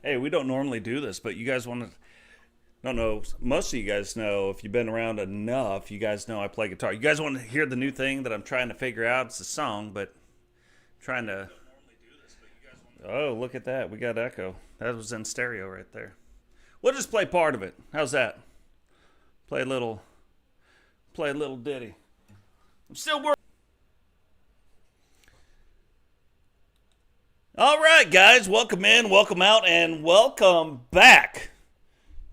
Hey, we don't normally do this, but you guys want to, don't know, most of you guys know, if you've been around enough, you guys know I play guitar. You guys want to hear the new thing that I'm trying to figure out? It's a song, but I'm trying to, oh, look at that. We got echo. That was in stereo right there. We'll just play part of it. How's that? Play a little ditty. I'm still working. All right, guys, welcome in, welcome out, and welcome back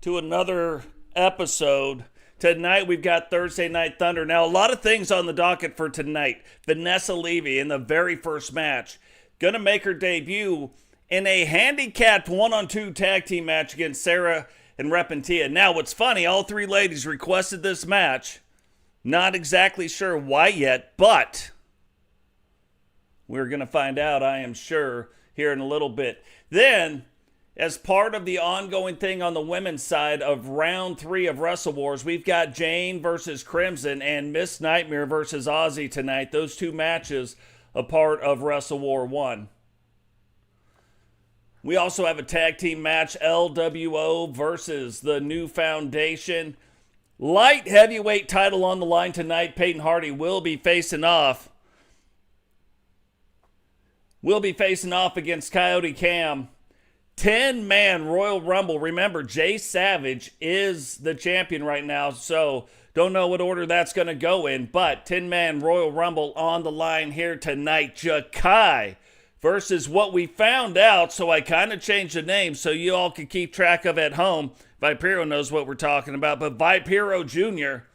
to another episode. Tonight, we've got Thursday Night Thunder. Now, a lot of things on the docket for tonight. Vanessa Levey in the very first match, going to make her debut in a handicapped 1-on-2 tag team match against Serra and Repentia. Now, what's funny, all three ladies requested this match. Not exactly sure why yet, but we're going to find out, I am sure, here in a little bit. Then, as part of the ongoing thing on the women's side of round 3 of Wrestle Wars, we've got Jane versus Crimson and Miss Nightmare versus Ozzy tonight. Those two matches a part of Wrestle War 1. We also have a tag team match, LWO versus the New Foundation. Light heavyweight title on the line tonight. Paden Hardy will be facing off. Against Coyote Cam. 10-man Royal Rumble. Remember, Jay Savage is the champion right now, so don't know what order that's going to go in, but 10-man Royal Rumble on the line here tonight. Jahki versus what we found out, so I kind of changed the name so you all can keep track of at home. Vipero knows what we're talking about, but Vipero Jr.,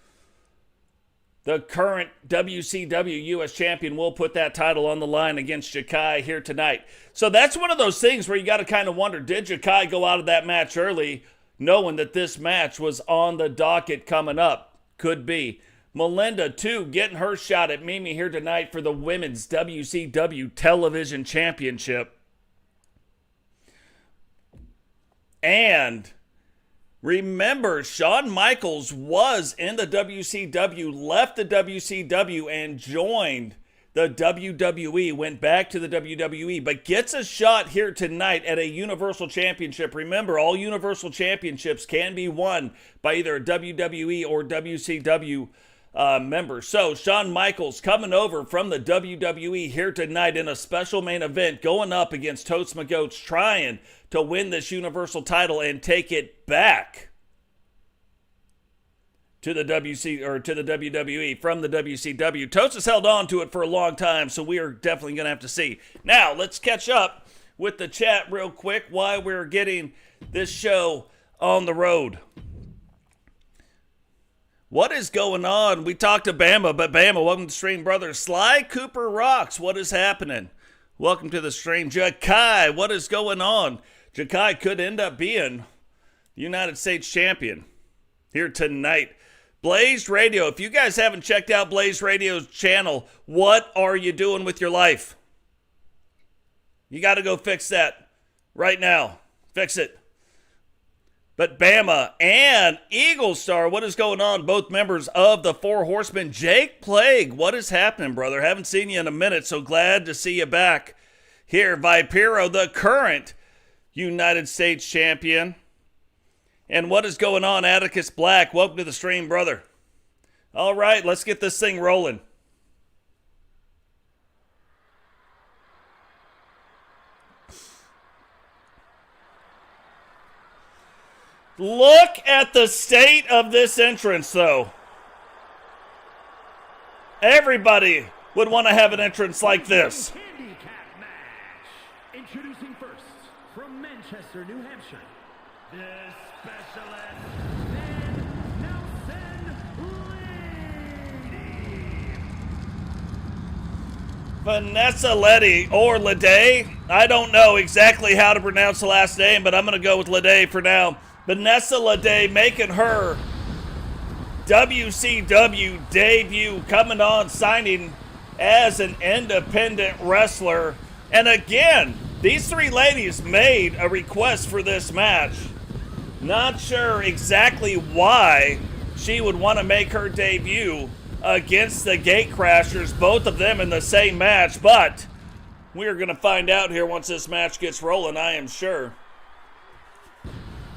the current WCW US champion, will put that title on the line against Jahki here tonight. So that's one of those things where you got to kind of wonder, did Jahki go out of that match early knowing that this match was on the docket coming up? Could be. Melinda, too, getting her shot at Mimi here tonight for the Women's WCW Television Championship. And remember, Shawn Michaels was in the WCW, left the WCW, and joined the WWE, went back to the WWE, but gets a shot here tonight at a Universal Championship. Remember, all Universal Championships can be won by either a WWE or WCW member. So, Shawn Michaels coming over from the WWE here tonight in a special main event, going up against Totes McGotes, trying to win this Universal title and take it back to the WWE from the WCW. Totes has held on to it for a long time, so we are definitely going to have to see. Now, let's catch up with the chat real quick while we're getting this show on the road. What is going on? We talked to Bama, but Bama, welcome to the stream, brother. Sly Cooper rocks. What is happening? Welcome to the stream. Jahki, what is going on? Jahki could end up being the United States champion here tonight. Blaze Radio. If you guys haven't checked out Blaze Radio's channel, what are you doing with your life? You got to go fix that right now. Fix it. But Bama and Eagle Star, what is going on? Both members of the Four Horsemen. Jake Plague, what is happening, brother? Haven't seen you in a minute, so glad to see you back here. Vipero, the current United States champion. And what is going on? Atticus Black, welcome to the stream, brother. All right, let's get this thing rolling. Look at the state of this entrance, though. Everybody would want to have an entrance like this. Handicap match. Introducing first, from Manchester, New Hampshire, the specialist, Vanessa Ledey, or Ledey. I don't know exactly how to pronounce the last name, but I'm going to go with Ledey for now. Vanessa Ledey making her WCW debut, coming on, signing as an independent wrestler. And again, these three ladies made a request for this match. Not sure exactly why she would want to make her debut against the Gatecrashers, both of them in the same match, but we're going to find out here once this match gets rolling, I am sure.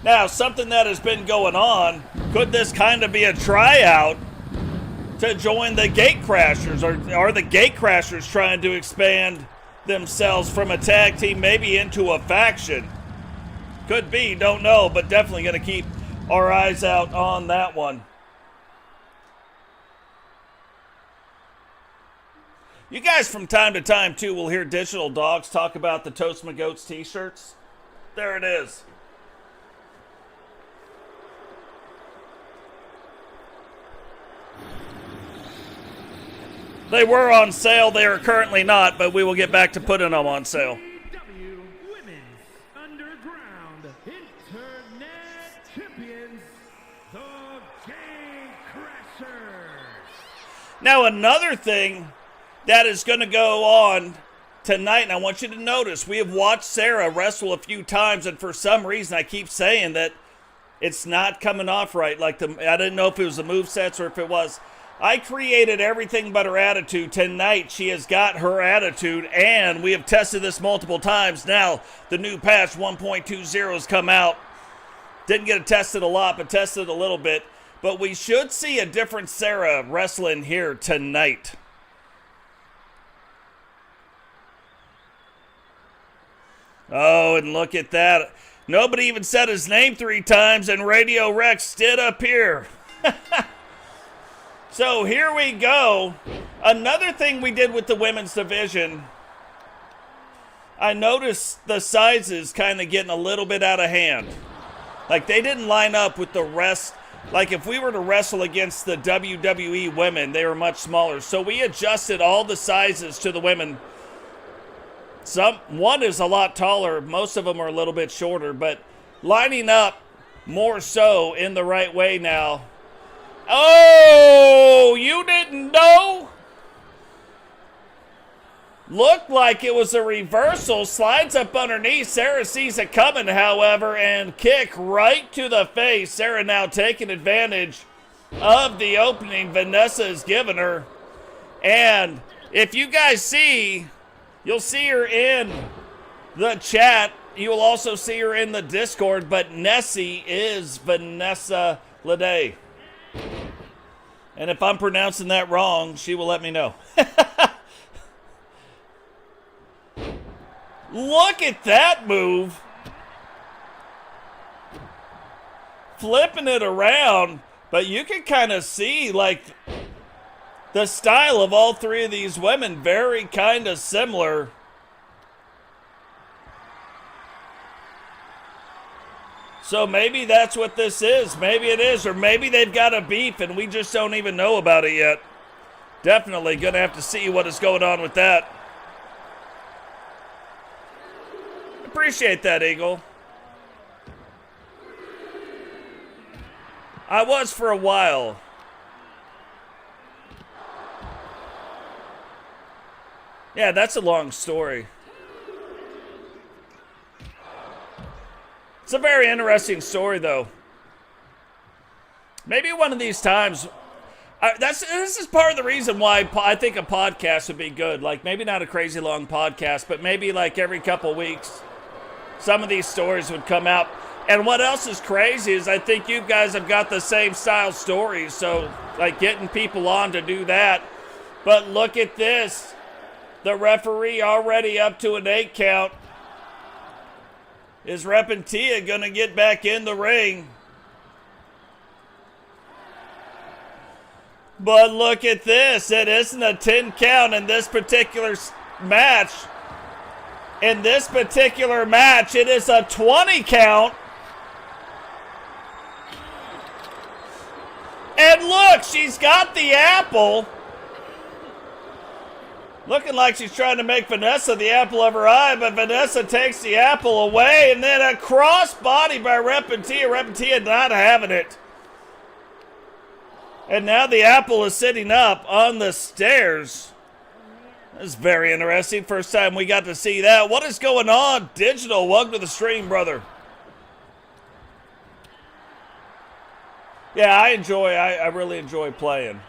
Now, something that has been going on, could this kind of be a tryout to join the Gate Crashers? Or are the Gate Crashers trying to expand themselves from a tag team maybe into a faction? Could be, don't know, but definitely going to keep our eyes out on that one. You guys from time to time, too, will hear Digital Dogs talk about the Totes McGotes t-shirts. There it is. They were on sale. They are currently not, but we will get back to putting them on sale. WWE Women's Underground Internet Champions, the Game Crashers. Now, another thing that is going to go on tonight, and I want you to notice, we have watched Serra wrestle a few times, and for some reason I keep saying that it's not coming off right. I didn't know if it was the movesets or if it was. I created everything but her attitude. Tonight, she has got her attitude, and we have tested this multiple times. Now, the new patch 1.20 has come out. Didn't get it tested a lot, but tested a little bit. But we should see a different Serra wrestling here tonight. Oh, and look at that. Nobody even said his name 3 times, and Radio Rex did appear. So here we go. Another thing we did with the women's division, I noticed the sizes kind of getting a little bit out of hand. Like, they didn't line up with the rest. Like, if we were to wrestle against the WWE women, they were much smaller. So we adjusted all the sizes to the women. One is a lot taller. Most of them are a little bit shorter, but lining up more so in the right way now. Oh, you didn't know? Looked like it was a reversal. Slides up underneath. Serra sees it coming, however, and kick right to the face. Serra now taking advantage of the opening Vanessa has given her. And if you guys see, you'll see her in the chat. You will also see her in the Discord, but Nessie is Vanessa Ledey. And if I'm pronouncing that wrong, she will let me know. Look at that move. Flipping it around, but you can kind of see, like, the style of all 3 of these women very kind of similar. So maybe that's what this is. Maybe it is, or maybe they've got a beef and we just don't even know about it yet. Definitely going to have to see what is going on with that. Appreciate that, Eagle. I was for a while. Yeah, that's a long story. It's a very interesting story, though. Maybe one of these times, this is part of the reason why I think a podcast would be good. Like, maybe not a crazy long podcast, but maybe like every couple weeks, some of these stories would come out. And what else is crazy is I think you guys have got the same style stories, so like getting people on to do that. But look at this. The referee already up to an 8 count. Is Repentia going to get back in the ring? But look at this. It isn't a 10 count in this particular match. In this particular match, it is a 20 count. And look, she's got the apple. Looking like she's trying to make Vanessa the apple of her eye, but Vanessa takes the apple away, and then a crossbody by Repentia. Repentia not having it. And now the apple is sitting up on the stairs. That's very interesting. First time we got to see that. What is going on? Digital, welcome to the stream, brother. Yeah, I really enjoy playing.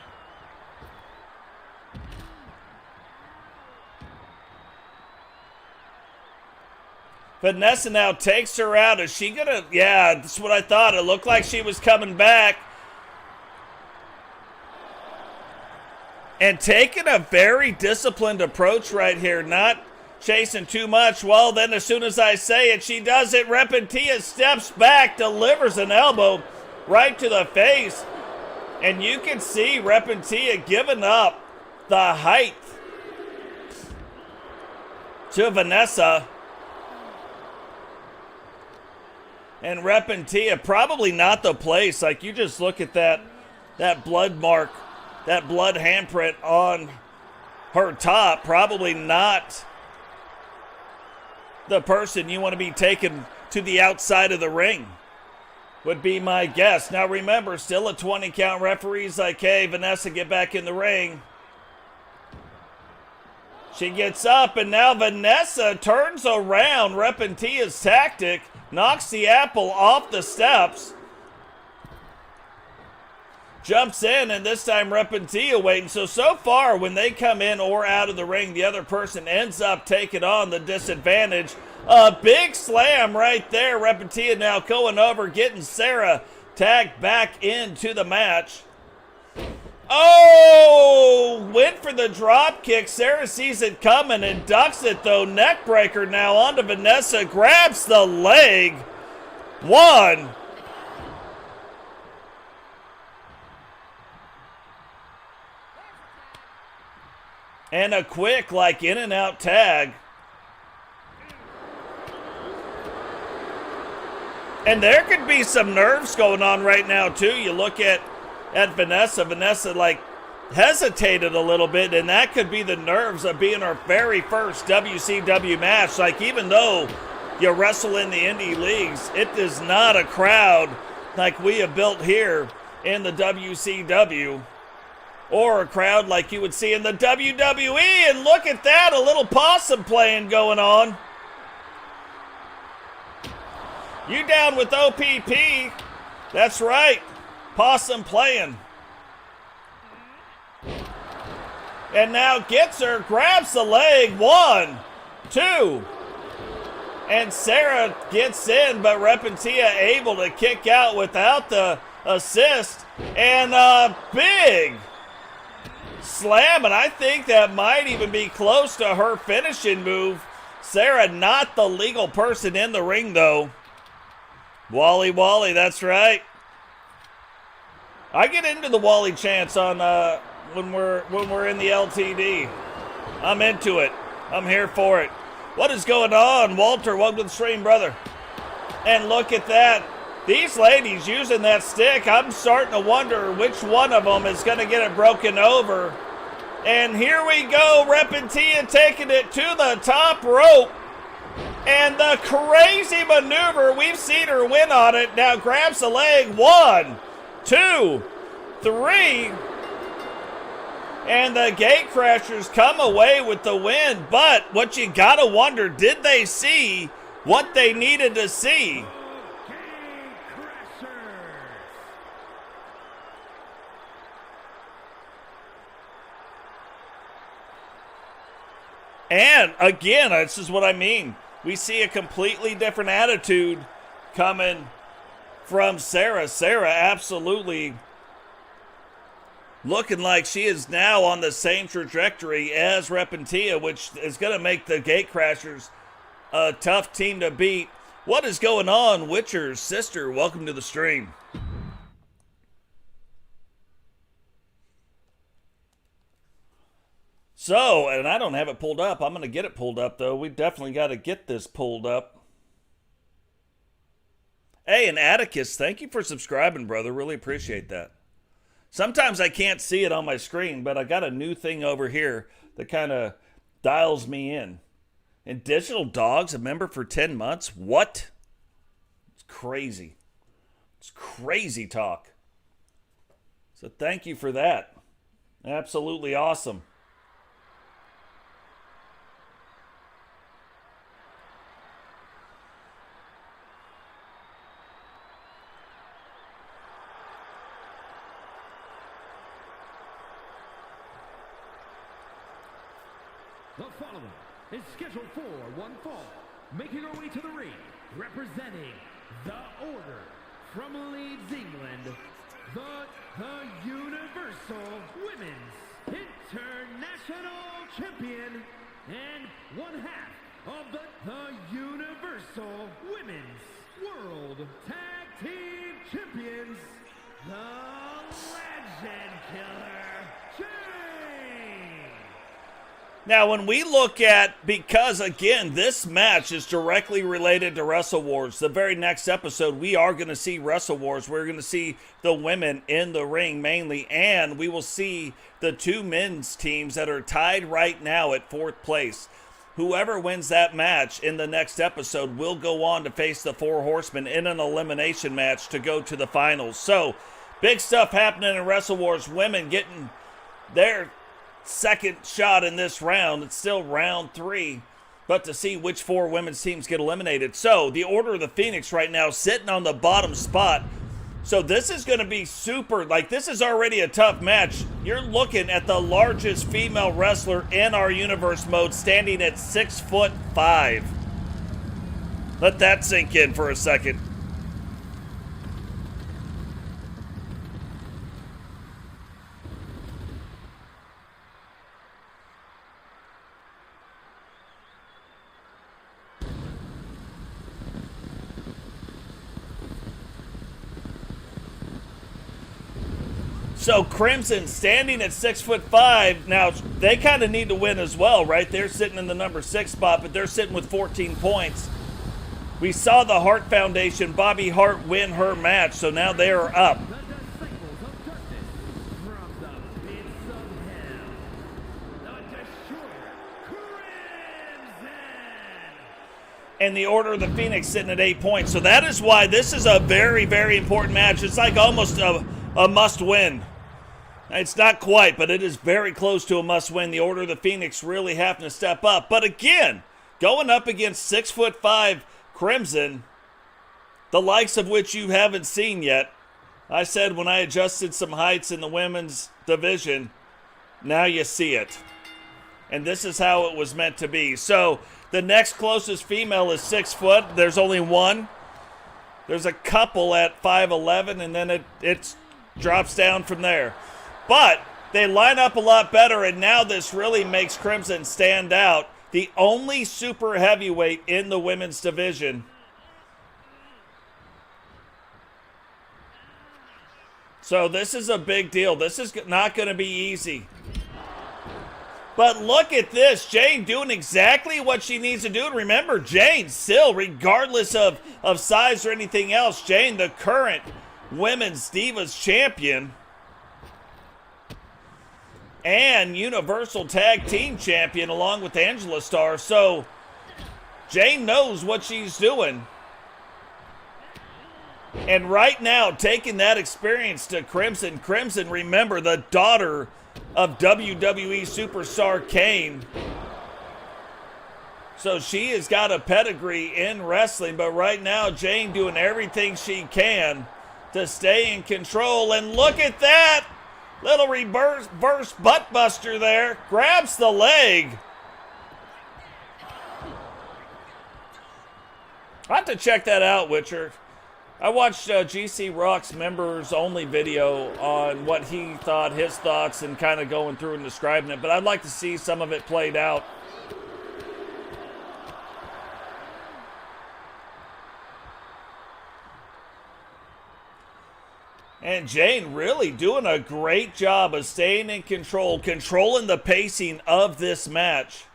Vanessa now takes her out. Is she gonna? Yeah, that's what I thought. It looked like she was coming back. And taking a very disciplined approach right here, not chasing too much. Well, then as soon as I say it, she does it. Repentia steps back, delivers an elbow right to the face. And you can see Repentia giving up the height to Vanessa. And Repentia, probably not the place. Like, you just look at that blood mark, that blood handprint on her top. Probably not the person you want to be taken to the outside of the ring, would be my guess. Now remember, still a 20 count. Referee's like, hey, Vanessa, get back in the ring. She gets up, and now Vanessa turns around. Repentia's tactic knocks the apple off the steps. Jumps in, and this time Repentia waiting. So far, when they come in or out of the ring, the other person ends up taking on the disadvantage. A big slam right there. Repentia now going over, getting Serra tagged back into the match. Oh, went for the drop kick. Serra sees it coming and ducks it, though. Neck breaker now onto Vanessa. Grabs the leg. One. And a quick, like, in and out tag. And there could be some nerves going on right now, too. You look at Vanessa. Vanessa, like, hesitated a little bit, and that could be the nerves of being our very first WCW match. Like, even though you wrestle in the indie leagues, it is not a crowd like we have built here in the WCW. Or a crowd like you would see in the WWE. And look at that, a little possum playing going on. You down with OPP? That's right, possum playing. And now gets her, grabs the leg. 1, 2. And Serra gets in, but Repentia able to kick out without the assist. And a big slam, and I think that might even be close to her finishing move. Serra not the legal person in the ring, though. Wally, that's right. I get into the Wally chants on when we're in the LTD. I'm into it. I'm here for it. What is going on, Walter? Welcome to the stream, brother. And look at that. These ladies using that stick, I'm starting to wonder which one of them is going to get it broken over. And here we go, Repentia taking it to the top rope. And the crazy maneuver, we've seen her win on it. Now grabs the leg. 1, 2, 3. And the Gate Crashers come away with the win. But what you gotta wonder, did they see what they needed to see? And again, this is what I mean. We see a completely different attitude coming from Serra. Serra absolutely looking like she is now on the same trajectory as Repentia, which is going to make the Gate Crashers a tough team to beat. What is going on, Witcher's sister? Welcome to the stream. So, and I don't have it pulled up. I'm going to get it pulled up, though. We definitely got to get this pulled up. Hey, and Atticus, thank you for subscribing, brother. Really appreciate that. Sometimes I can't see it on my screen, but I got a new thing over here that kind of dials me in. And Digital Dogs, a member for 10 months? What? It's crazy. It's crazy talk. So thank you for that. Absolutely awesome. The following is scheduled for one fall, Making her way to the ring, representing the Order from Leeds, England, the Universal Women's International Champion and one half of the Universal Women's World Tag Team Champions, the Legend Killer, Jane. Now, when we look at, because again, this match is directly related to Wrestle Wars, the very next episode, we are going to see Wrestle Wars. We're going to see the women in the ring mainly, and we will see the two men's teams that are tied right now at 4th place. Whoever wins that match in the next episode will go on to face the 4 Horsemen in an elimination match to go to the finals. So, big stuff happening in Wrestle Wars. Women getting their second shot in this round. It's still round 3, but to see which 4 women's teams get eliminated. So, the Order of the Phoenix right now sitting on the bottom spot. So this is going to be super, like this is already a tough match. You're looking at the largest female wrestler in our universe mode standing at 6'5". Let that sink in for a second. So Crimson standing at 6'5". Now they kind of need to win as well, right? They're sitting in the number 6 spot, but they're sitting with 14 points. We saw the Hart Foundation, Bobby Hart, win her match, so now they are up. The disciples of darkness from the pits of hell, the Destroyer, Crimson. And the Order of the Phoenix sitting at 8 points. So that is why this is a very, very important match. It's like almost a must-win. It's not quite, but it is very close to a must-win. The Order of the Phoenix really having to step up. But again, going up against 6'5" Crimson, the likes of which you haven't seen yet. I said when I adjusted some heights in the women's division, now you see it. And this is how it was meant to be. So the next closest female is 6 foot. There's only one. There's a couple at 5'11", and then it drops down from there. But they line up a lot better, and now this really makes Crimson stand out. The only super heavyweight in the women's division. So this is a big deal. This is not going to be easy. But look at this. Jane doing exactly what she needs to do. And remember, Jane still, regardless of size or anything else, Jane, the current Women's Divas Champion and Universal Tag Team Champion along with Angela Starr. So Jane knows what she's doing. And right now, taking that experience to Crimson. Crimson, remember, the daughter of WWE Superstar Kane. So she has got a pedigree in wrestling, but right now Jane doing everything she can to stay in control. And look at that! Little reverse butt buster there. Grabs the leg. I have to check that out, Witcher. I watched GC Rock's members only video on what he thought, his thoughts, and kind of going through and describing it. But I'd like to see some of it played out. And Jane really doing a great job of staying in control, controlling the pacing of this match.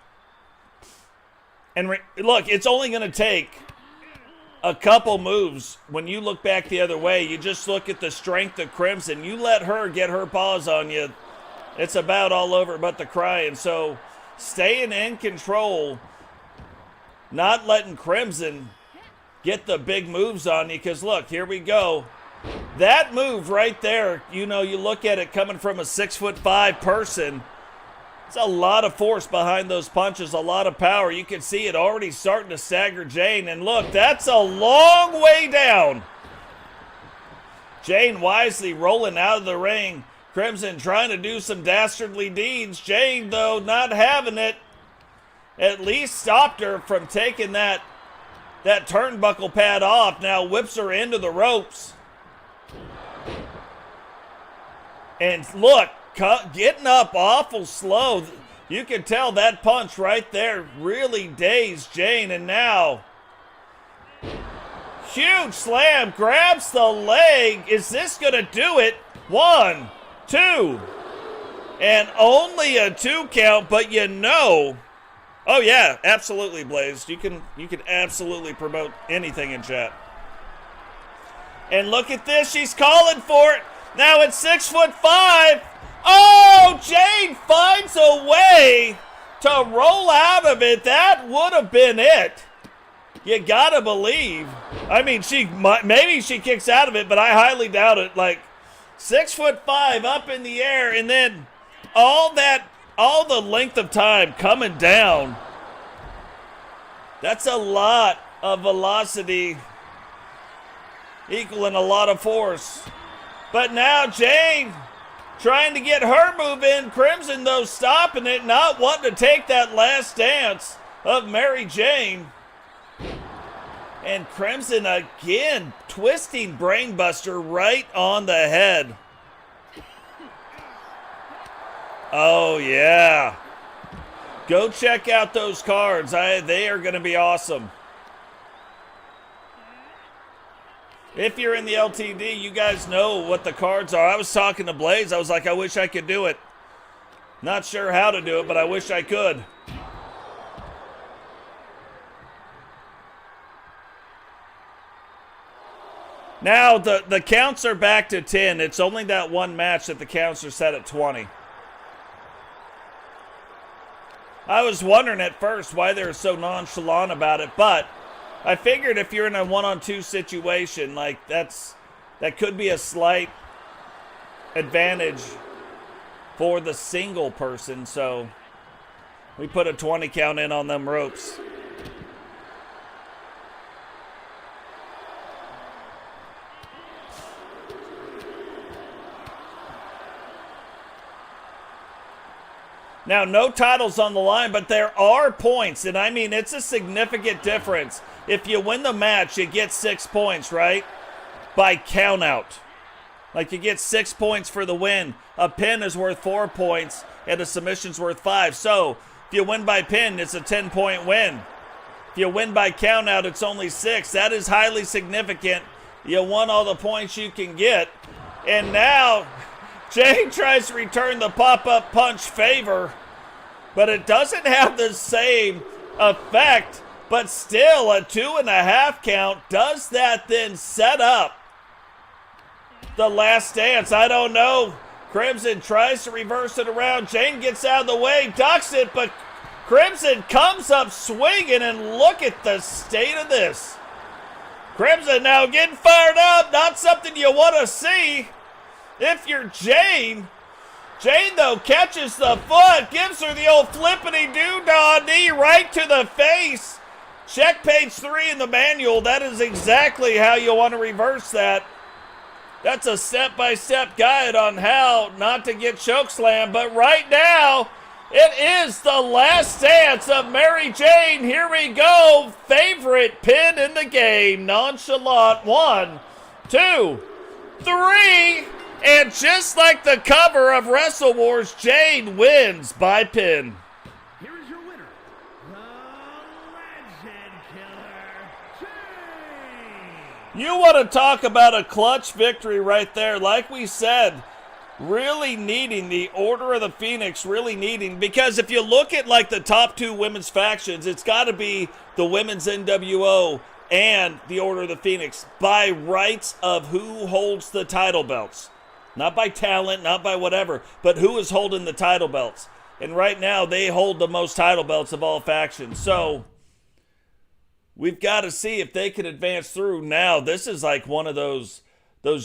And look, it's only going to take a couple moves. When you look back the other way, you just look at the strength of Crimson. You let her get her paws on you, it's about all over but the crying. So staying in control, not letting Crimson get the big moves on you. Because look, here we go. That move right there, you know, you look at it coming from a 6'5" person. It's a lot of force behind those punches, a lot of power. You can see it already starting to stagger Jane. And look, that's a long way down. Jane wisely rolling out of the ring. Crimson trying to do some dastardly deeds. Jane, though, not having it. At least stopped her from taking that that turnbuckle pad off. Now whips her into the ropes. And look, getting up awful slow. You can tell that punch right there really dazed Jane. And now, huge slam, grabs the leg. Is this going to do it? 1, 2. And only a 2 count, but you know. Oh yeah, absolutely, Blaze. You can absolutely promote anything in chat. And look at this, she's calling for it. Now it's 6'5". Oh, Jane finds a way to roll out of it. That would have been it. You gotta believe. I mean, maybe she kicks out of it, but I highly doubt it. Like 6'5" up in the air, and then all the length of time coming down. That's a lot of velocity, equaling a lot of force. But now Jane trying to get her move in. Crimson, though, stopping it, not wanting to take that last dance of Mary Jane. And Crimson again twisting Brainbuster right on the head. Oh, yeah. Go check out those cards. They are going to be awesome. If you're in the LTD, you guys know what the cards are. I was talking to Blaze. I was like, I wish I could do it. Not sure how to do it, but I wish I could. Now, the counts are back to 10. It's only that one match that the counts are set at 20. I was wondering at first why they were so nonchalant about it, but I figured if you're in a 1-on-2 situation, like that could be a slight advantage for the single person, so we put a 20 count in on them ropes. Now, no titles on the line, but there are points, and I mean, it's a significant difference. If you win the match, you get 6 points, right? By count out. Like, you get 6 points for the win. A pin is worth 4 points, and a submission's worth 5. So, if you win by pin, it's a 10-point win. If you win by count out, it's only 6. That is highly significant. You won all the points you can get. And now, Jane tries to return the pop-up punch favor, but it doesn't have the same effect, but still a 2.5 count. Does that then set up the last dance? I don't know. Crimson tries to reverse it around. Jane gets out of the way, ducks it, but Crimson comes up swinging, and look at the state of this. Crimson now getting fired up, not something you want to see. If you're Jane, though, catches the foot, gives her the old flippity-doo-dah knee right to the face. Check page 3 in the manual. That is exactly how you want to reverse that. That's a step-by-step guide on how not to get chokeslammed. But right now, it is the last dance of Mary Jane. Here we go. Favorite pin in the game. Nonchalant. 1, 2, 3. And just like the cover of Wrestle Wars, Jane wins by pin. Here is your winner, the Legend Killer, Jane. You want to talk about a clutch victory right there. Like we said, really needing the Order of the Phoenix, because if you look at like the top 2 women's factions, it's got to be the women's NWO and the Order of the Phoenix by rights of who holds the title belts. Not by talent, not by whatever, but who is holding the title belts. And right now, they hold the most title belts of all factions. So, we've got to see if they can advance through. Now, this is like one of those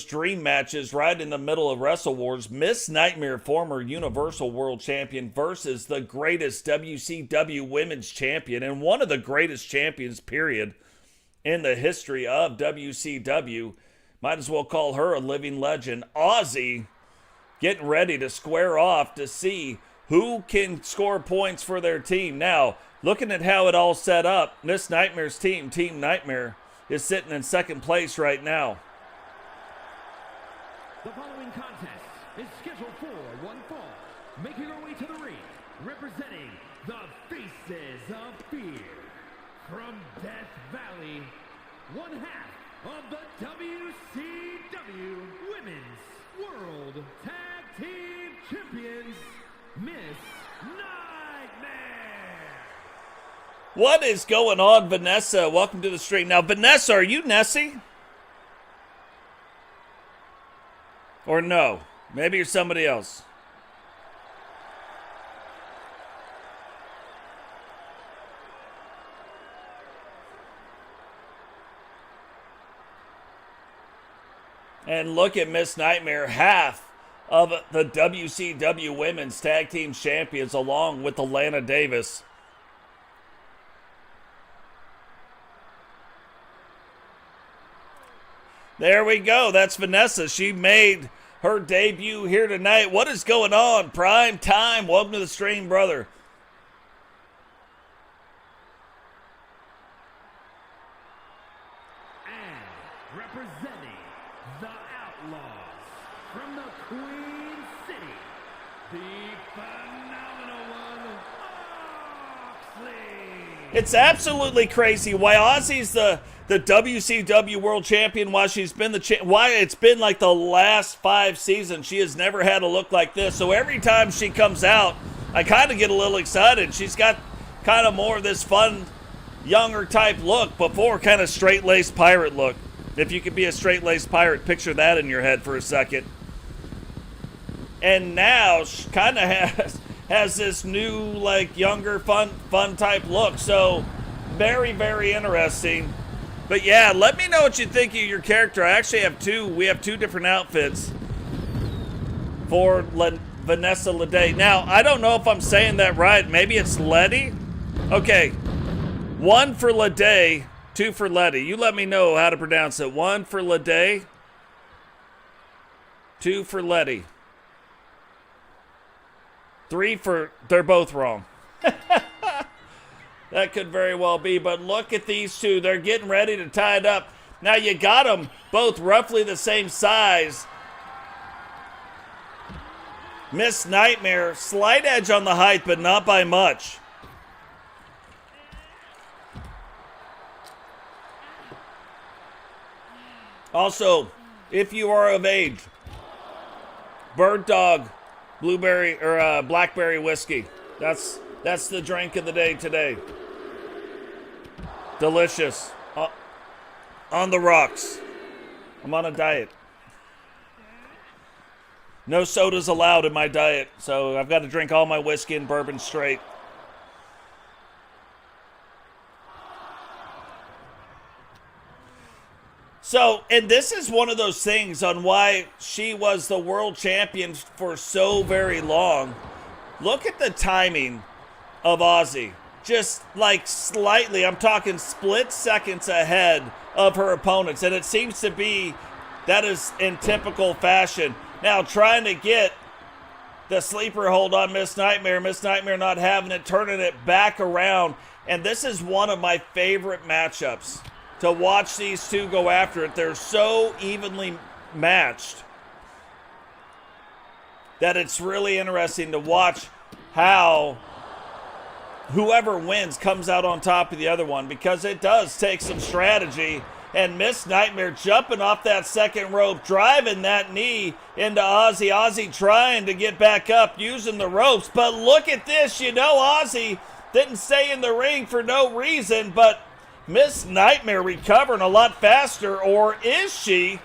dream matches right in the middle of Wrestle Wars. Miss Nightmare, former Universal World Champion, versus the greatest WCW Women's Champion, and one of the greatest champions, period, in the history of WCW. Might as well call her a living legend. Ozzy getting ready to square off to see who can score points for their team. Now, looking at how it all set up, Miss Nightmare's team, Team Nightmare, is sitting in second place right now. The following contest is scheduled for one fall. Making her way to the ring, representing the Faces of Fear. From Death Valley, one half of the WCW Women's World Tag Team Champions, Miss Nightmare. What is going on, Vanessa? Welcome to the stream. Now, Vanessa, are you Nessie? Or no? Maybe you're somebody else. And look at Miss Nightmare, half of the WCW Women's Tag Team Champions, along with Alana Davis. There we go. That's Vanessa. She made her debut here tonight. What is going on? Prime time. Welcome to the stream, brother. And representing the Outlaws from the Queen City, the phenomenal one, Moxley. It's absolutely crazy why Ozzy's the WCW World Champion, why she's been why it's been like the last 5 seasons. She has never had a look like this. So every time she comes out, I kind of get a little excited. She's got kind of more of this fun, younger type look before kind of straight-laced pirate look. If you could be a straight-laced pirate, picture that in your head for a second. And now she kind of has this new, like, younger, fun type look. So very, very interesting. But yeah, let me know what you think of your character. I actually have two. We have 2 different outfits for Vanessa Ledey. Now, I don't know if I'm saying that right. Maybe it's Ledey? Okay. 1 for Ledey, 2 for Ledey. You let me know how to pronounce it. 1 for Ledey, 2 for Ledey. 3 for... They're both wrong. That could very well be, but look at these two. They're getting ready to tie it up. Now you got them both roughly the same size. Miss Nightmare, slight edge on the height, but not by much. Also, if you are of age, Bird Dog, blueberry or blackberry whiskey. That's the drink of the day today. Delicious. On the rocks. I'm on a diet. No sodas allowed in my diet, so I've got to drink all my whiskey and bourbon straight. So, and this is one of those things on why she was the world champion for so very long. Look at the timing of Ozzy. Just like slightly, I'm talking split seconds ahead of her opponents. And it seems to be that is in typical fashion. Now trying to get the sleeper hold on Miss Nightmare. Miss Nightmare not having it, turning it back around. And this is one of my favorite matchups. To watch these two go after it. They're so evenly matched that it's really interesting to watch how whoever wins comes out on top of the other one, because it does take some strategy. And Miss Nightmare jumping off that second rope, driving that knee into Ozzy. Ozzy trying to get back up, using the ropes. But look at this. You know Ozzy didn't stay in the ring for no reason, but Miss Nightmare recovering a lot faster, or is she?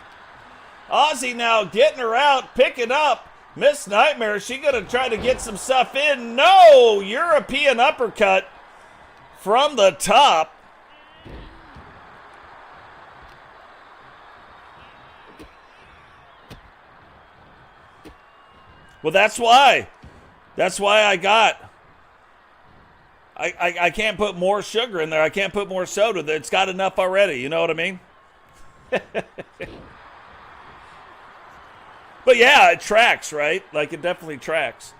Ozzy now getting her out, picking up. Miss Nightmare, is she going to try to get some stuff in? No! European uppercut from the top. Well, that's why. That's why I can't put more sugar in there. I can't put more soda. It's got enough already. You know what I mean? But yeah, it tracks, right? Like, it definitely tracks.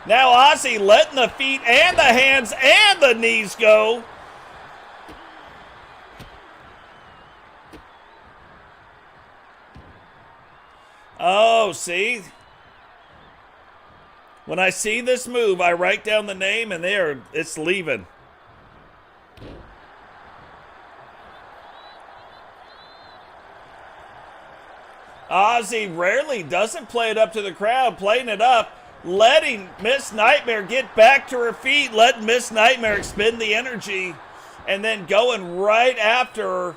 Now Ozzy letting the feet and the hands and the knees go. Oh, see? When I see this move, I write down the name and it's leaving. Ozzy rarely doesn't play it up to the crowd, playing it up, letting Miss Nightmare get back to her feet, letting Miss Nightmare expend the energy, and then going right after her.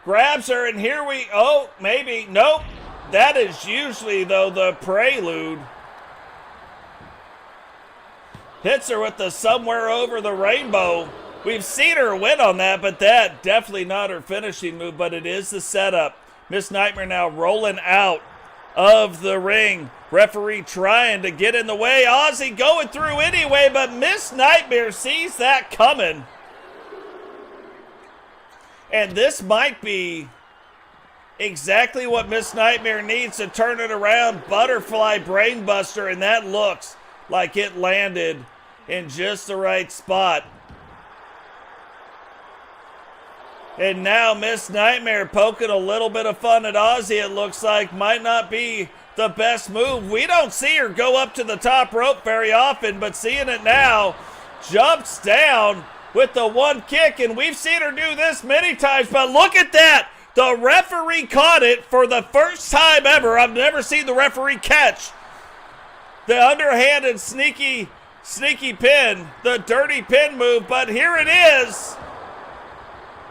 Grabs her, and here we, maybe, nope. That is usually, though, the prelude. Hits her with the somewhere over the rainbow. We've seen her win on that, but that definitely not her finishing move, but it is the setup. Miss Nightmare now rolling out of the ring. Referee trying to get in the way. Ozzy going through anyway, but Miss Nightmare sees that coming. And this might be exactly what Miss Nightmare needs to turn it around. Butterfly brainbuster, and that looks like it landed in just the right spot. And now Miss Nightmare poking a little bit of fun at Ozzy, it looks like. Might not be the best move. We don't see her go up to the top rope very often, but seeing it now, jumps down with the one kick, and we've seen her do this many times, but look at that. The referee caught it for the first time ever. I've never seen the referee catch the underhanded sneaky pin, the dirty pin move, but here it is.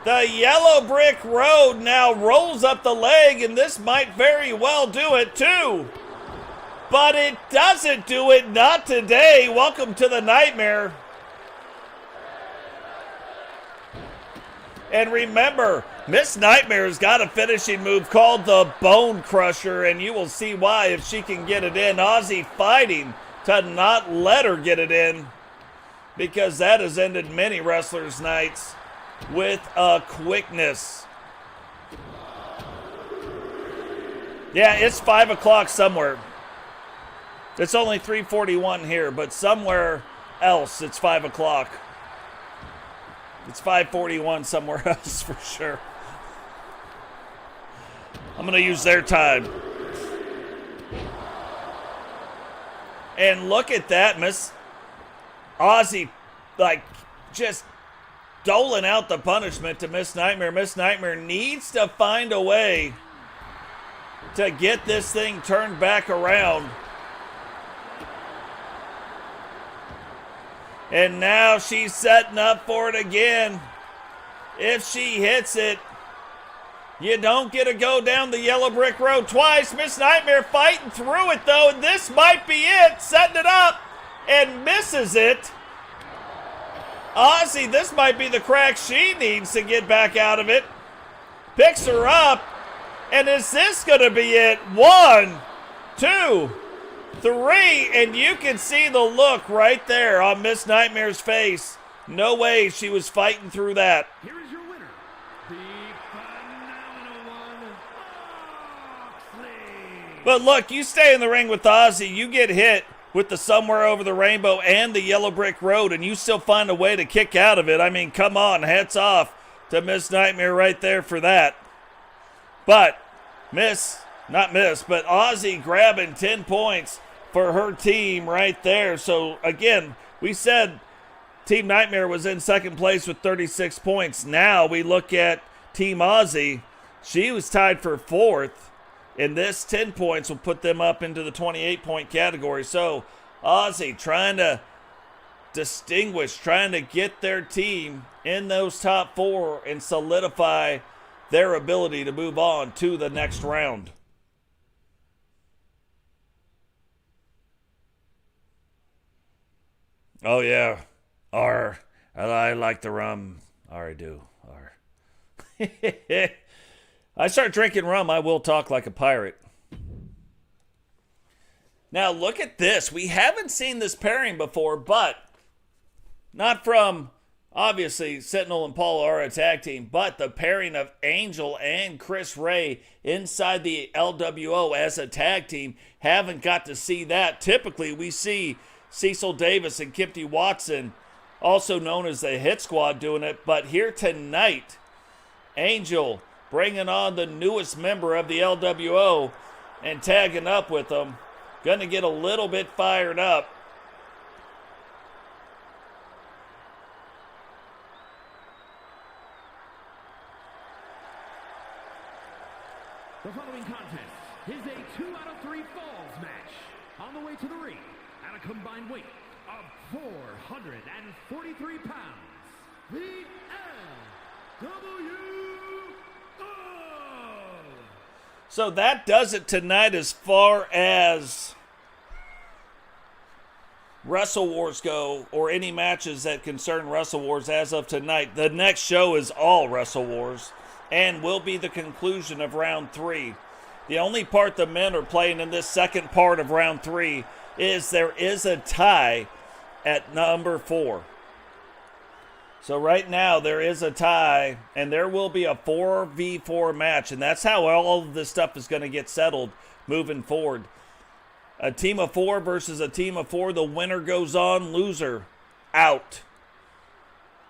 The yellow brick road now rolls up the leg, and this might very well do it too. But it doesn't do it, not today. Welcome to the nightmare. And remember, Miss Nightmare's got a finishing move called the Bone Crusher, and you will see why if she can get it in. Ozzy fighting to not let her get it in, because that has ended many wrestlers' nights with a quickness. Yeah, it's 5 o'clock somewhere. It's only 3:41 here, but somewhere else it's 5 o'clock. It's 5:41 somewhere else for sure. I'm going to use their time. And look at that, Miss Ozzy, like, just doling out the punishment to Miss Nightmare. Miss Nightmare needs to find a way to get this thing turned back around. And now she's setting up for it again. If she hits it, you don't get to go down the yellow brick road twice. Miss Nightmare fighting through it, though, and this might be it. Setting it up and misses it. Ozzy, this might be the crack she needs to get back out of it. Picks her up, and is this going to be it? 1, 2, 3, and you can see the look right there on Miss Nightmare's face. No way she was fighting through that. Here is your winner, the phenomenal one, Moxley. But look, you stay in the ring with Ozzy, you get hit with the somewhere over the rainbow and the yellow brick road, and you still find a way to kick out of it. I mean, come on, hats off to Miss Nightmare right there for that. But but Ozzy grabbing 10 points for her team right there. So again, we said Team Nightmare was in second place with 36 points. Now we look at Team Ozzy. She was tied for fourth, and this 10 points will put them up into the 28-point category. So Ozzy trying to distinguish, trying to get their team in those top four and solidify their ability to move on to the next round. Oh, yeah. I like the rum. I do. I start drinking rum, I will talk like a pirate. Now, look at this. We haven't seen this pairing before, but not from Obviously, Sentinel and Paul are a tag team, but the pairing of Angel and Chris Ray inside the LWO as a tag team, haven't got to see that. Typically, we see Cecil Davis and Kipty Watson, also known as the Hit Squad, doing it. But here tonight, Angel bringing on the newest member of the LWO and tagging up with them. Gonna get a little bit fired up. The following contest is a 2 out of 3 falls match. On the way to the ring, at a combined weight of 443 pounds, the LWO. So that does it tonight as far as Wrestle Wars go, or any matches that concern Wrestle Wars as of tonight. The next show is all Wrestle Wars and will be the conclusion of round 3. The only part the men are playing in this second part of round 3 is there is a tie at number 4. So right now there is a tie, and there will be a 4v4 match, and that's how all of this stuff is going to get settled moving forward. A team of 4 versus a team of 4. The winner goes on, loser out.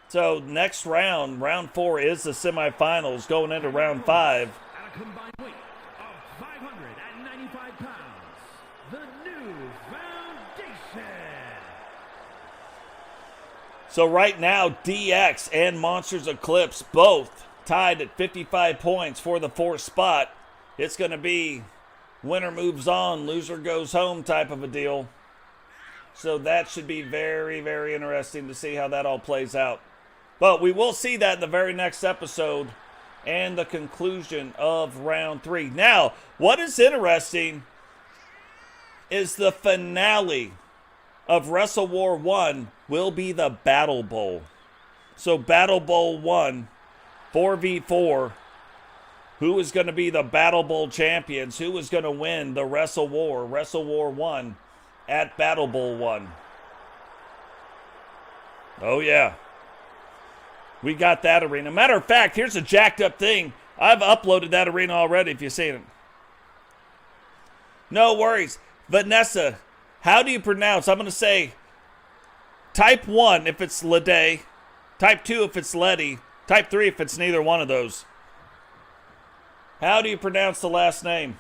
So next round, round 4, is the semifinals going into round 5. At a combined weight of 595 pounds, the new foundation. So right now, DX and Monsters Eclipse both tied at 55 points for the 4th spot. It's going to be winner moves on, loser goes home type of a deal. So that should be very, very interesting to see how that all plays out. But we will see that in the very next episode and the conclusion of round 3. Now, what is interesting is the finale of Wrestle War 1 will be the Battle Bowl. So Battle Bowl 1, 4v4. Who is going to be the Battle Bowl champions? Who is going to win the Wrestle War 1 at Battle Bowl 1? Oh yeah. We got that arena. Matter of fact, here's a jacked up thing. I've uploaded that arena already if you've seen it. No worries. Vanessa, how do you pronounce? I'm going to say type 1 if it's Ledey, type 2 if it's Ledey, type 3 if it's neither one of those. How do you pronounce the last name?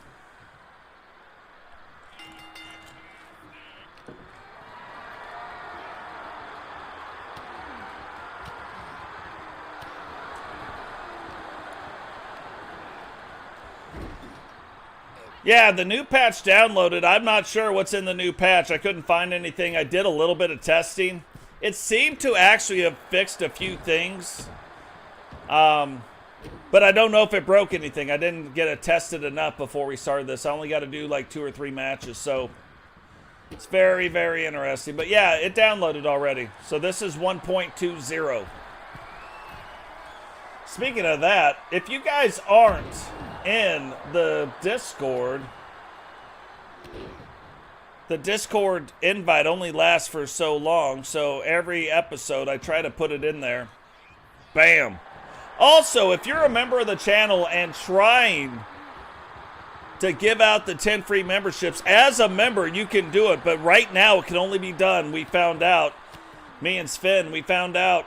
Yeah, the new patch downloaded. I'm not sure what's in the new patch. I couldn't find anything. I did a little bit of testing. It seemed to actually have fixed a few things. But I don't know if it broke anything. I didn't get it tested enough before we started this. I only got to do like 2 or 3 matches. So it's very, very interesting. But yeah, it downloaded already. So this is 1.20. Speaking of that, if you guys aren't in the Discord invite only lasts for so long, so every episode I try to put it in there. Bam. Also, if you're a member of the channel and trying to give out the 10 free memberships, as a member you can do it, but right now it can only be done, we found out, me and Sped, we found out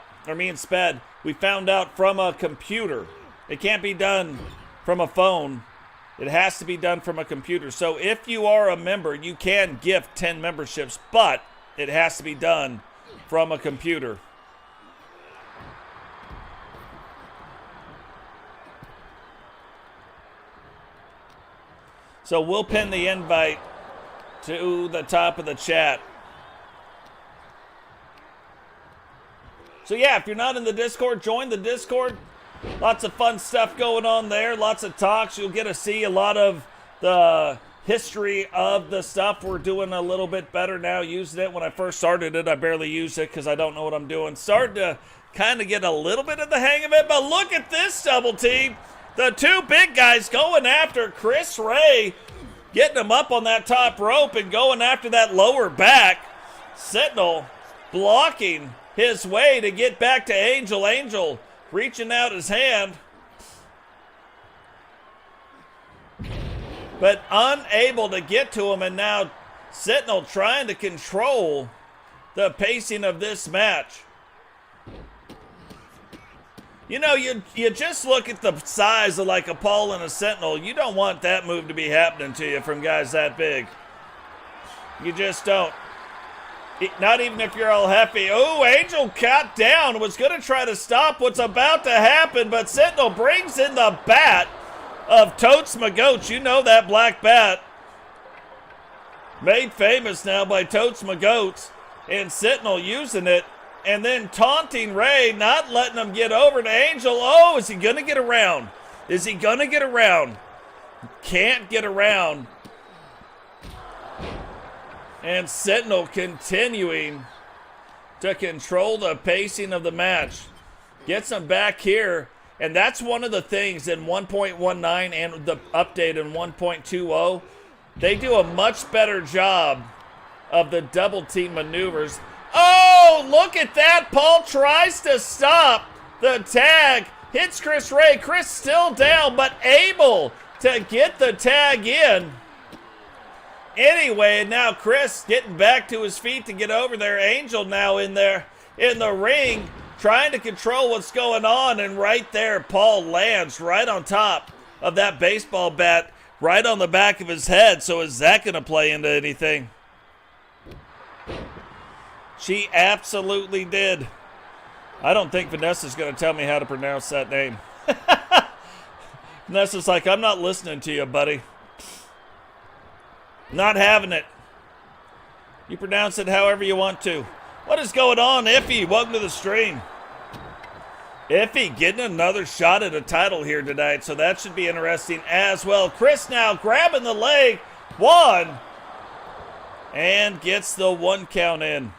from a computer. It can't be done from a phone. It has to be done from a computer. So if you are a member, you can gift 10 memberships, but it has to be done from a computer. So we'll pin the invite to the top of the chat. So yeah, if you're not in the Discord, join the Discord. Lots of fun stuff going on there. Lots of talks. You'll get to see a lot of the history of the stuff. We're doing a little bit better now using it. When I first started it, I barely used it because I don't know what I'm doing. Started to kind of get a little bit of the hang of it. But look at this double team. The 2 big guys going after Chris Ray, getting him up on that top rope and going after that lower back. Sentinel blocking his way to get back to Angel. Angel reaching out his hand, but unable to get to him, and now Sentinel trying to control the pacing of this match. You know, you just look at the size of like a Paul and a Sentinel. You don't want that move to be happening to you from guys that big. You just don't. Not even if you're all happy. Oh, Angel caught down. Was going to try to stop what's about to happen, but Sentinel brings in the bat of Totes McGotes. You know that black bat. Made famous now by Totes McGotes. And Sentinel using it. And then taunting Ray, not letting him get over to Angel. Oh, is he going to get around? Is he going to get around? Can't get around. And Sentinel continuing to control the pacing of the match. Gets him back here. And that's one of the things in 1.19 and the update in 1.20. They do a much better job of the double team maneuvers. Oh, look at that. Paul tries to stop the tag. Hits Chris Ray. Chris still down, but able to get the tag in. Anyway, now Chris getting back to his feet to get over there. Angel now in there in the ring trying to control what's going on. And right there, Paul lands right on top of that baseball bat, right on the back of his head. So is that going to play into anything? She absolutely did. I don't think Vanessa's going to tell me how to pronounce that name. Vanessa's like, I'm not listening to you, buddy. Not having it. You pronounce it however you want to. What is going on, Iffy? Welcome to the stream. Iffy getting another shot at a title here tonight, so that should be interesting as well. Chris now grabbing the leg. One. And gets the 1 count in.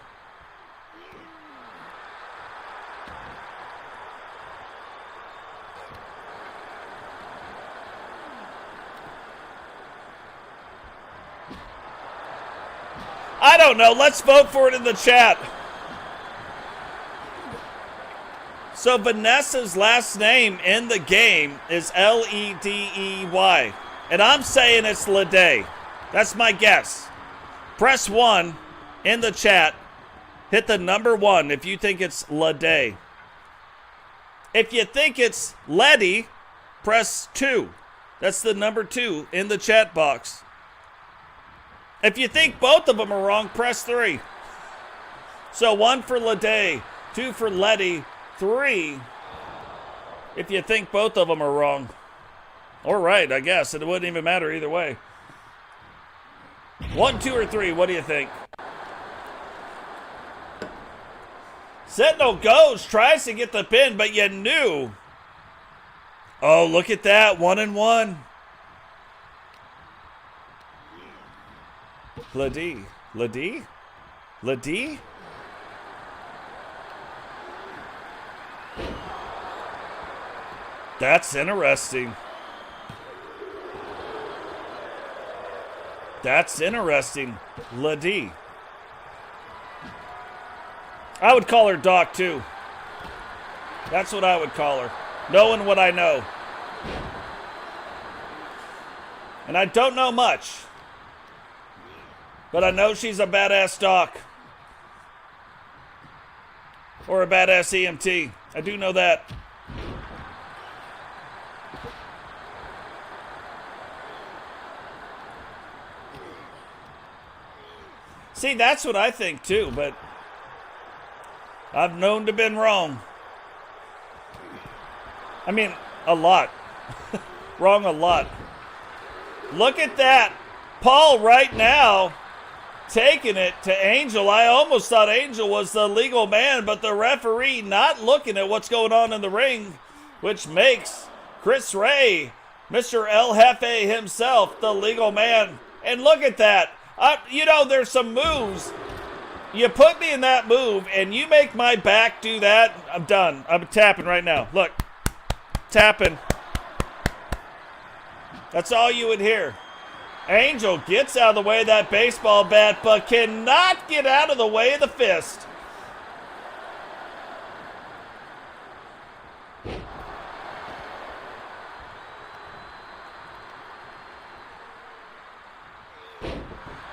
I don't know. Let's vote for it in the chat. So Vanessa's last name in the game is Ledey. And I'm saying it's Ledey. That's my guess. Press 1 in the chat. Hit the number 1 if you think it's Ledey. If you think it's Ledey, press 2. That's the number 2 in the chat box. If you think both of them are wrong, press 3. So 1 for Ledey, 2 for Ledey, 3 if you think both of them are wrong. Or right, I guess. It wouldn't even matter either way. 1, 2, or 3, what do you think? Sentinel goes, tries to get the pin, but you knew. Oh, look at that, 1 and 1. Ledey? That's interesting. Ledey. I would call her Doc too. That's what I would call her. Knowing what I know. And I don't know much. But I know she's a badass doc. Or a badass EMT. I do know that. See, that's what I think too, but I've known to been wrong. I mean, a lot. Wrong a lot. Look at that. Paul right now taking it to Angel. I almost thought Angel was the legal man, but the referee not looking at what's going on in the ring, which makes Chris Ray, Mr. El Jefe himself, the legal man. And look at that. You know, there's some moves. You put me in that move, and you make my back do that, I'm done. I'm tapping right now. Look. Tapping. That's all you would hear. Angel gets out of the way of that baseball bat, but cannot get out of the way of the fist.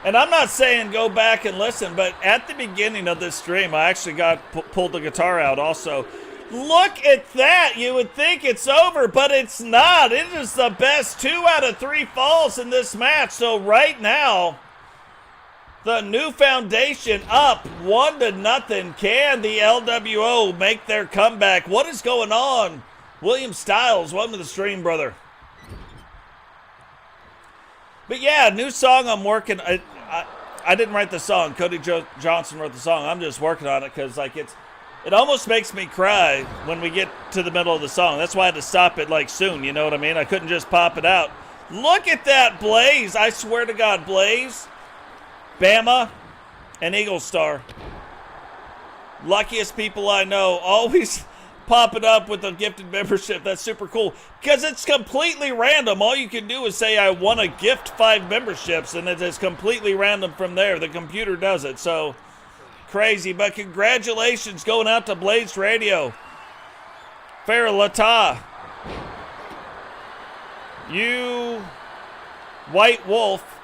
And I'm not saying go back and listen, but at the beginning of this stream, I actually pulled the guitar out also. Look at that. You would think it's over, but it's not. It is the best 2 out of 3 falls in this match. So right now, the new foundation up 1-0. Can the LWO make their comeback? What is going on? William Styles, welcome to the stream, brother. But yeah, new song I'm working. I didn't write the song. Cody Johnson wrote the song. I'm just working on it because like it almost makes me cry when we get to the middle of the song. That's why I had to stop it like soon, you know what I mean? I couldn't just pop it out. Look at that Blaze. I swear to God, Blaze, Bama, and Eagle Star. Luckiest people I know. Always popping up with a gifted membership. That's super cool because it's completely random. All you can do is say I want to gift 5 memberships and it is completely random from there. The computer does it. So crazy, but congratulations going out to Blaze Radio. Farrah Lata, you, White Wolf,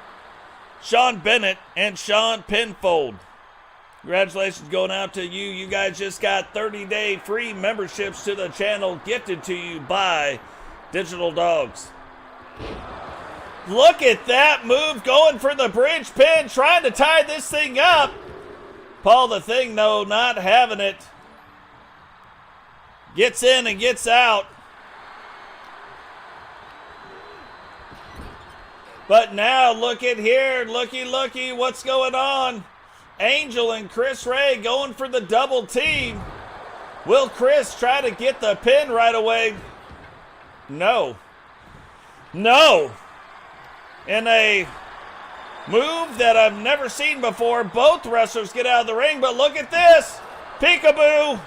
Sean Bennett, and Sean Penfold. Congratulations going out to you. You guys just got 30-day free memberships to the channel gifted to you by Digital Dogs. Look at that move going for the bridge pin, trying to tie this thing up. Paul the Thing, though, not having it. Gets in and gets out. But now, look at here. Looky, what's going on? Angel and Chris Ray going for the double team. Will Chris try to get the pin right away? No. In a move that I've never seen before, both wrestlers get out of the ring, but look at this. Peekaboo.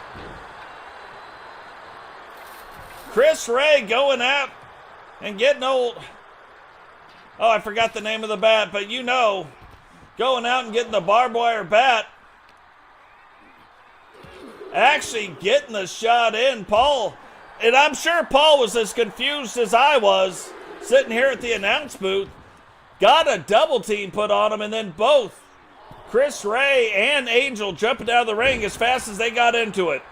Chris Ray going out and getting old. Oh, I forgot the name of the bat, but you know, going out and getting the barbed wire bat. Actually getting the shot in, Paul. And I'm sure Paul was as confused as I was sitting here at the announce booth. Got a double team put on him, and then both Chris Ray and Angel jumping out of the ring as fast as they got into it.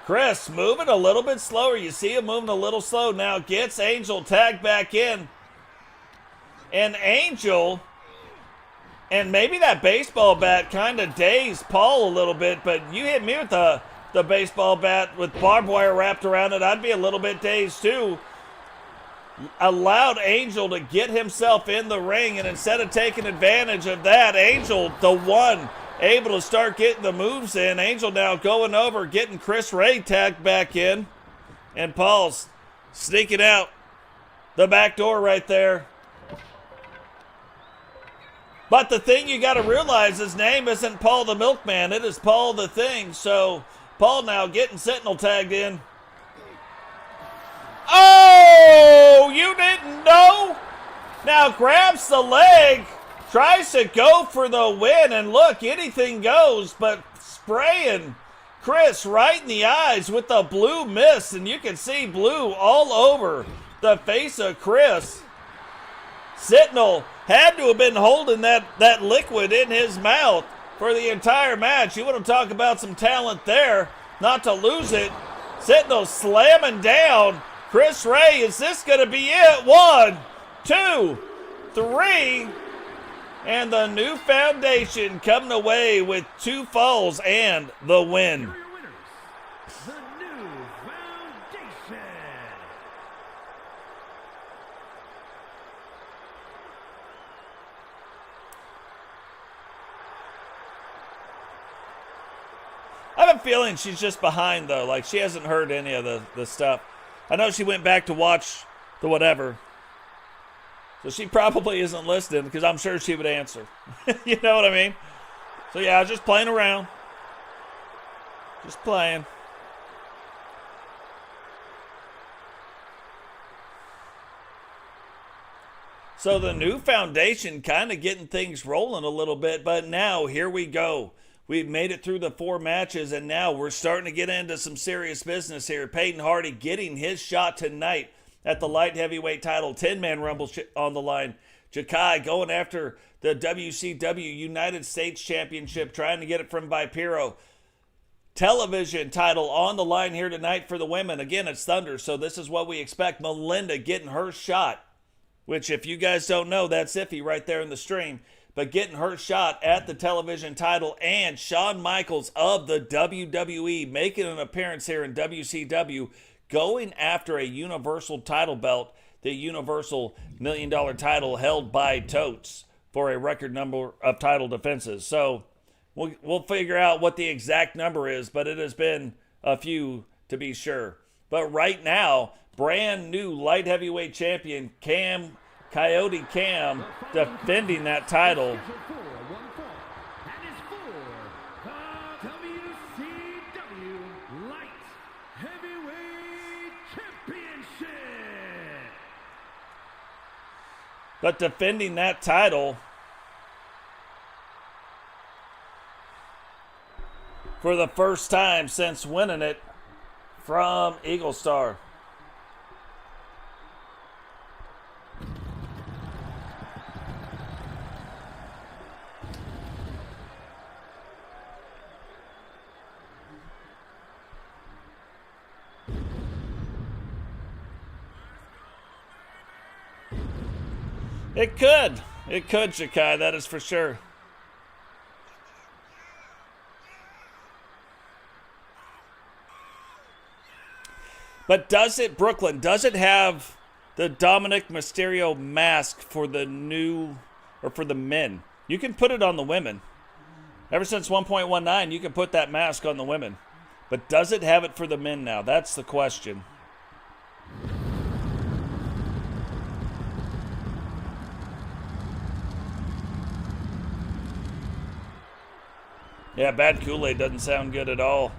Chris moving a little bit slower. You see him moving a little slow now. Gets Angel tagged back in. And Angel, and maybe that baseball bat kind of dazed Paul a little bit, but you hit me with the baseball bat with barbed wire wrapped around it, I'd be a little bit dazed too. Allowed Angel to get himself in the ring, and instead of taking advantage of that, Angel, the one, able to start getting the moves in. Angel now going over, getting Chris Ray tagged back in, and Paul's sneaking out the back door right there. But the thing you got to realize, his name isn't Paul the Milkman, it is Paul the Thing, so Paul now getting Sentinel tagged in. Oh, you didn't know? Now grabs the leg, tries to go for the win, and look, anything goes, but spraying Chris right in the eyes with the blue mist, and you can see blue all over the face of Chris. Sentinel had to have been holding that liquid in his mouth for the entire match. You want to talk about some talent there, not to lose it. Sentinel slamming down Chris Ray. Is this going to be it? 1, 2, 3. And the new foundation coming away with 2 falls and the win. Here are your winners, the new foundation. I have a feeling she's just behind, though. Like, she hasn't heard any of the stuff. I know she went back to watch the whatever. So she probably isn't listening, because I'm sure she would answer. You know what I mean? So, yeah, I was just playing around. Just playing. So the new foundation kind of getting things rolling a little bit, but now here we go. We've made it through the 4 matches, and now we're starting to get into some serious business here. Paden Hardy getting his shot tonight at the light heavyweight title. 10-man Rumble on the line. Jahki going after the WCW United States Championship, trying to get it from Vipero. Television title on the line here tonight for the women. Again, it's Thunder, so this is what we expect. Melinda getting her shot, which if you guys don't know, that's iffy right there in the stream. But getting her shot at the television title, and Shawn Michaels of the WWE making an appearance here in WCW, going after a Universal title belt, the Universal $1 Million title held by Totes for a record number of title defenses. So we'll figure out what the exact number is, but it has been a few to be sure. But right now, brand new light heavyweight champion Coyote Cam defending that title. But defending that title for the first time since winning it from Eagle Star. It could, Jahki, that is for sure. But does it, Brooklyn, does it have the Dominic Mysterio mask for the new, or for the men? You can put it on the women. Ever since 1.19, you can put that mask on the women. But does it have it for the men now? That's the question. Yeah, bad Kool-Aid doesn't sound good at all.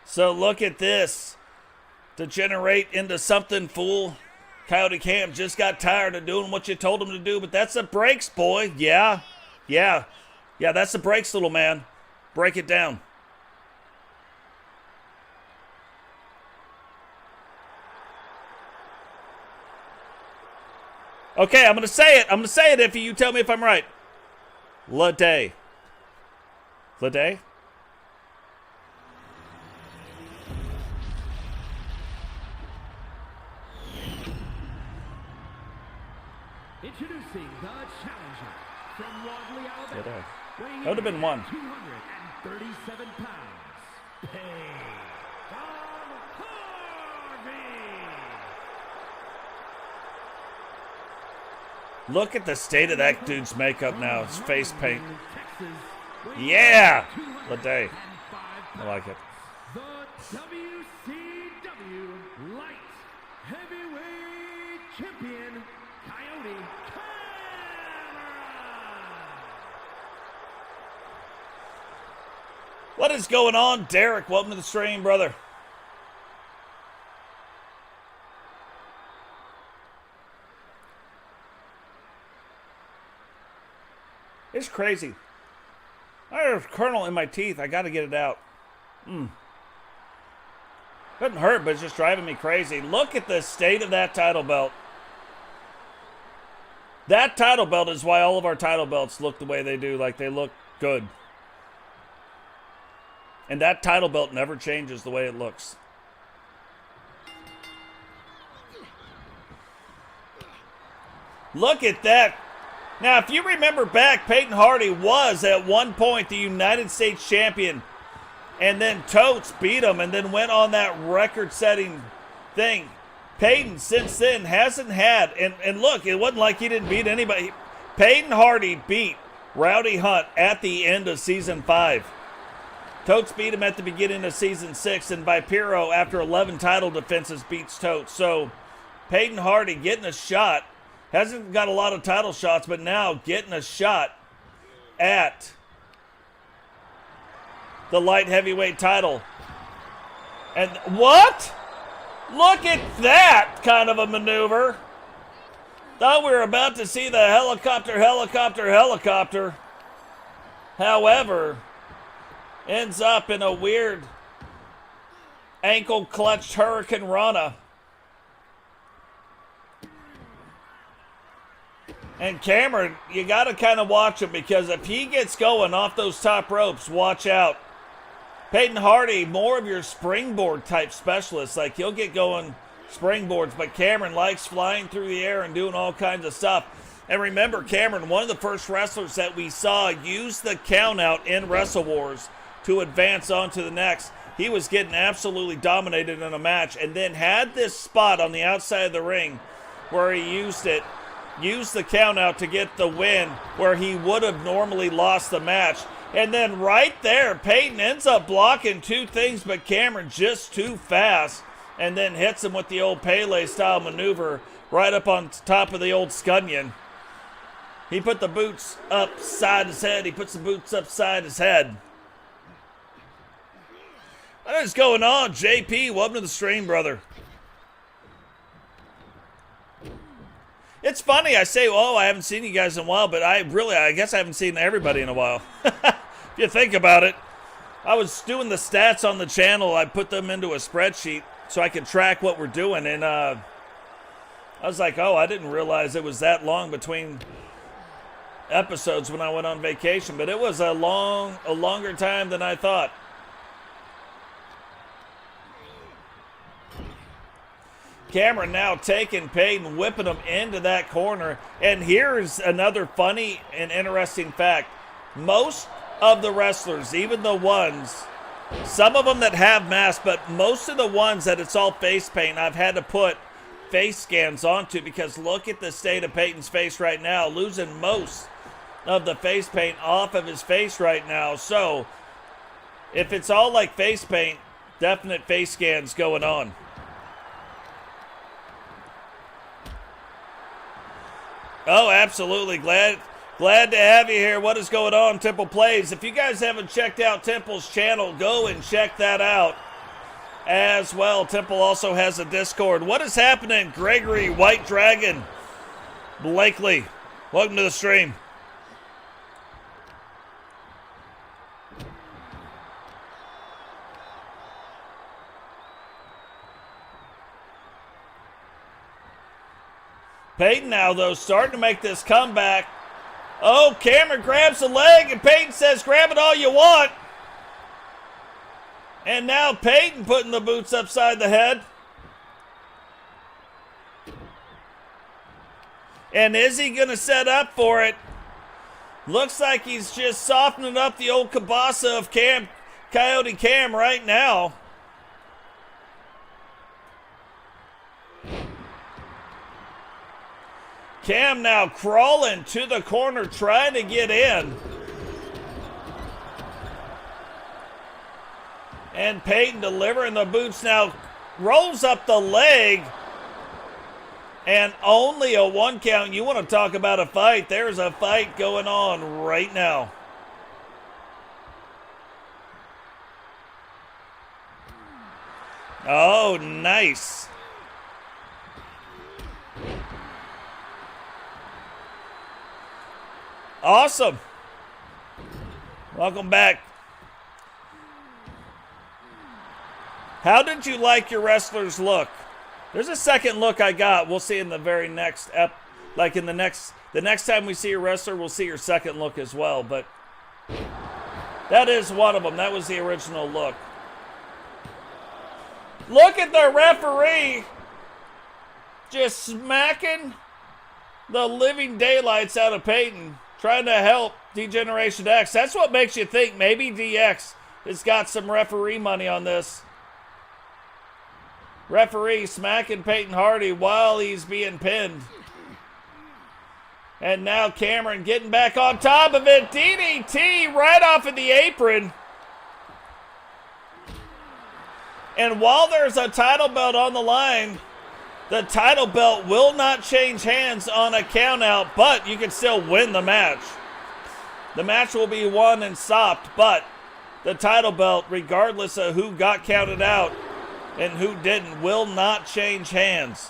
So look at this. Degenerate into something, fool. Coyote Cam just got tired of doing what you told him to do, but that's the breaks, boy. Yeah, that's the breaks, little man. Break it down. Okay, I'm going to say it. I'm going to say it if you tell me if I'm right. Ledey. Ledey? Introducing the challenger from Wadley, Alabama. That would have been one. 237 pounds. Paden Hardy. Look at the state of that dude's makeup now. His face paint. Yeah! Ledey. I like it. The WCW Light Heavyweight Champion, Coyote Cam. What is going on, Derek? Welcome to the stream, brother. It's crazy. I have a kernel in my teeth. I got to get it out. Doesn't hurt, but it's just driving me crazy. Look at the state of that title belt. That title belt is why all of our title belts look the way they do. Like, they look good. And that title belt never changes the way it looks. Look at that. Now, if you remember back, Paden Hardy was at one point the United States champion. And then Totes beat him and then went on that record-setting thing. Paden, since then, hasn't had, and look, it wasn't like he didn't beat anybody. Paden Hardy beat Rowdy Hunt at the end of Season 5. Totes beat him at the beginning of Season 6, and Vipero, after 11 title defenses, beats Totes. So, Paden Hardy getting a shot Hasn't got a lot of title shots, but now getting a shot at the light heavyweight title. And what? Look at that kind of a maneuver. Thought we were about to see the helicopter. However, ends up in a weird ankle clutched Hurricane Rana. And Cameron, you got to kind of watch him, because if he gets going off those top ropes, watch out. Paden Hardy, more of your springboard type specialist. Like, he'll get going springboards, but Cameron likes flying through the air and doing all kinds of stuff. And remember, Cameron, one of the first wrestlers that we saw use the count out in Wrestle Wars to advance on to the next. He was getting absolutely dominated in a match, and then had this spot on the outside of the ring where he used the count out to get the win, where he would have normally lost the match. And then right there, Paden ends up blocking two things, but Cameron just too fast, and then hits him with the old Pele style maneuver right up on top of the old scunion. He put the boots upside his head. He puts the boots upside his head. What is going on, JP? Welcome to the stream, brother. It's funny, I say, oh, I haven't seen you guys in a while, but I guess I haven't seen everybody in a while. If you think about it. I was doing the stats on the channel. I put them into a spreadsheet so I could track what we're doing. And I was like, oh, I didn't realize it was that long between episodes when I went on vacation. But it was a longer time than I thought. Cameron now taking Paden, whipping him into that corner. And here's another funny and interesting fact. Most of the wrestlers, even the ones, some of them that have masks, but most of the ones that it's all face paint, I've had to put face scans onto, because look at the state of Paden's face right now, losing most of the face paint off of his face right now. So if it's all like face paint, definite face scans going on. Oh, absolutely. Glad to have you here. What is going on, Temple Plays? If you guys haven't checked out Temple's channel, go and check that out as well. Temple also has a Discord. What is happening, Gregory, White Dragon, Blakely? Welcome to the stream. Paden now, though, starting to make this comeback. Oh, Cameron grabs the leg, and Paden says, grab it all you want. And now Paden putting the boots upside the head. And is he going to set up for it? Looks like he's just softening up the old kielbasa of Coyote Cam right now. Cam now crawling to the corner, trying to get in. And Paden delivering the boots now, rolls up the leg. And only a 1 count. You want to talk about a fight. There's a fight going on right now. Oh, nice. Awesome. Welcome back. How did you like your wrestlers look? There's a second look I got. We'll see in the very next like in the next time we see your wrestler, we'll see your second look as well, but that is one of them. That was the original look. Look at the referee just smacking the living daylights out of Paden, trying to help D-Generation X. That's what makes you think maybe DX has got some referee money on this. Referee smacking Paden Hardy while he's being pinned. And now Cameron getting back on top of it. DDT right off of the apron. And while there's a title belt on the line, The title belt will not change hands on a countout, but you can still win the match. The match will be won and stopped, but the title belt, regardless of who got counted out and who didn't, will not change hands.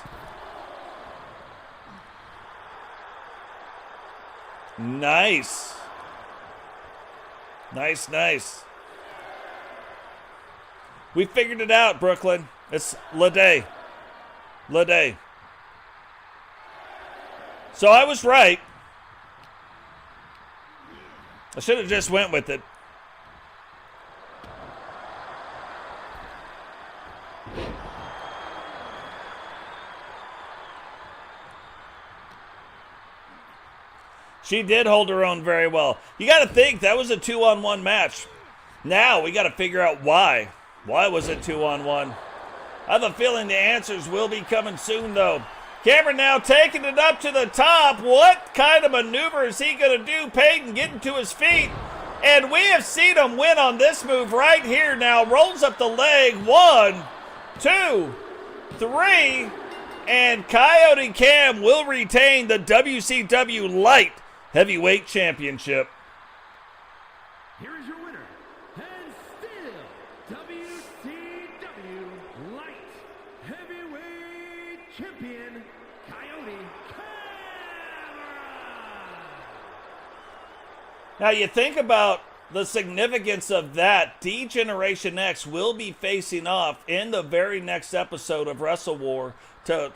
Nice. Nice, nice. We figured it out, Brooklyn. It's Ledey. Ledey. So I was right. I should have just went with it. She did hold her own very well. You got to think that was a 2-on-1 match. Now we got to figure out why. Why was it 2-on-1? I have a feeling the answers will be coming soon, though. Cameron now taking it up to the top. What kind of maneuver is he going to do? Paden getting to his feet. And we have seen him win on this move right here now. Rolls up the leg. 1, 2, 3. And Coyote Cam will retain the WCW Light Heavyweight Championship. Here is your winner, and still WCW Light Heavyweight Champion, Coyote Cam. Now you think about the significance of that. D-Generation X will be facing off in the very next episode of Wrestle War to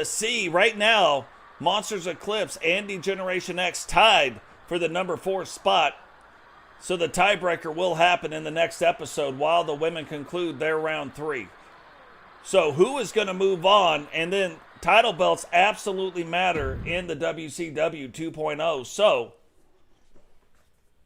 see right now Monsters Eclipse and D-Generation X tied for the number 4 spot. So the tiebreaker will happen in the next episode while the women conclude their round 3. So who is going to move on? And then title belts absolutely matter in the WCW 2.0. So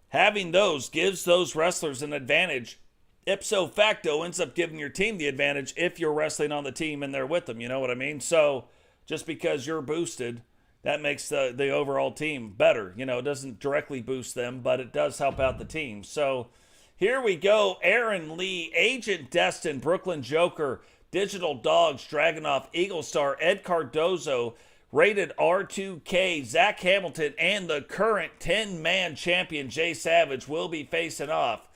having those gives those wrestlers an advantage. Ipso facto ends up giving your team the advantage if you're wrestling on the team and they're with them. You know what I mean? So just because you're boosted, that makes the overall team better. You know, it doesn't directly boost them, but it does help out the team. So here we go. Aaron Lee, Agent Destin, Brooklyn Joker, Digital Dogs, Dragonoff, Eagle Star, Ed Cardozo, Rated R2K, Zach Hamilton, and the current 10-man champion, Jay Savage, will be facing off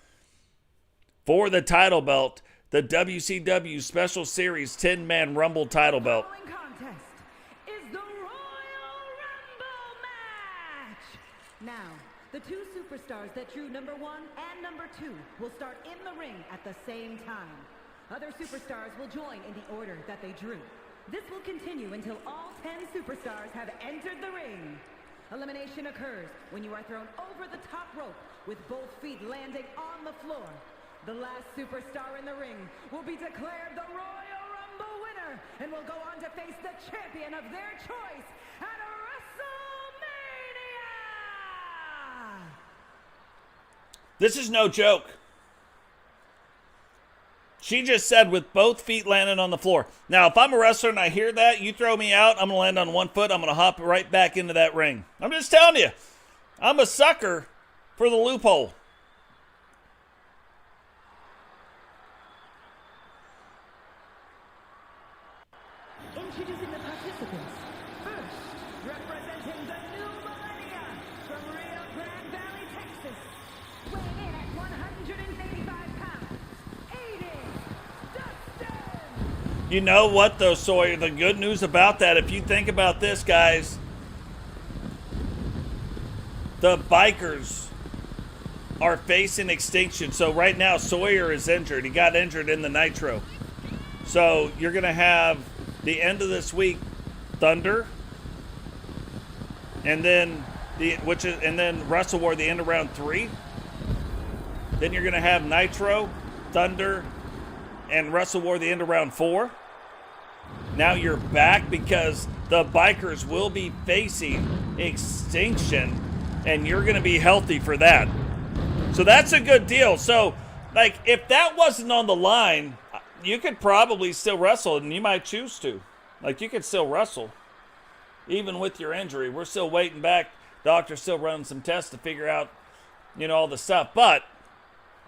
for the title belt, the WCW Special Series 10-man Rumble title belt. Now, the 2 superstars that drew number 1 and number 2 will start in the ring at the same time. Other superstars will join in the order that they drew. This will continue until all 10 superstars have entered the ring. Elimination occurs when you are thrown over the top rope with both feet landing on the floor. The last superstar in the ring will be declared the Royal Rumble winner and will go on to face the champion of their choice at This is no joke. She just said with both feet landing on the floor. Now, if I'm a wrestler and I hear that, you throw me out, I'm going to land on one foot, I'm going to hop right back into that ring. I'm just telling you, I'm a sucker for the loophole. Introducing the participants. First, representing the new millennia from Rio Grande Valley, Texas. Weighing in at 185 pounds, Dustin. You know what, though, Sawyer? The good news about that, if you think about this, guys, the bikers are facing extinction. So right now, Sawyer is injured. He got injured in the Nitro. So you're going to have the end of this week, Thunder, and then Wrestle War, the end of round 3. Then you're going to have Nitro, Thunder, and Wrestle War, the end of round 4. Now you're back because the bikers will be facing extinction, and you're going to be healthy for that. So that's a good deal. So, like, if that wasn't on the line, you could probably still wrestle, and you might choose to. Like, you could still wrestle, even with your injury. We're still waiting back. Doctor's still running some tests to figure out, all the stuff. But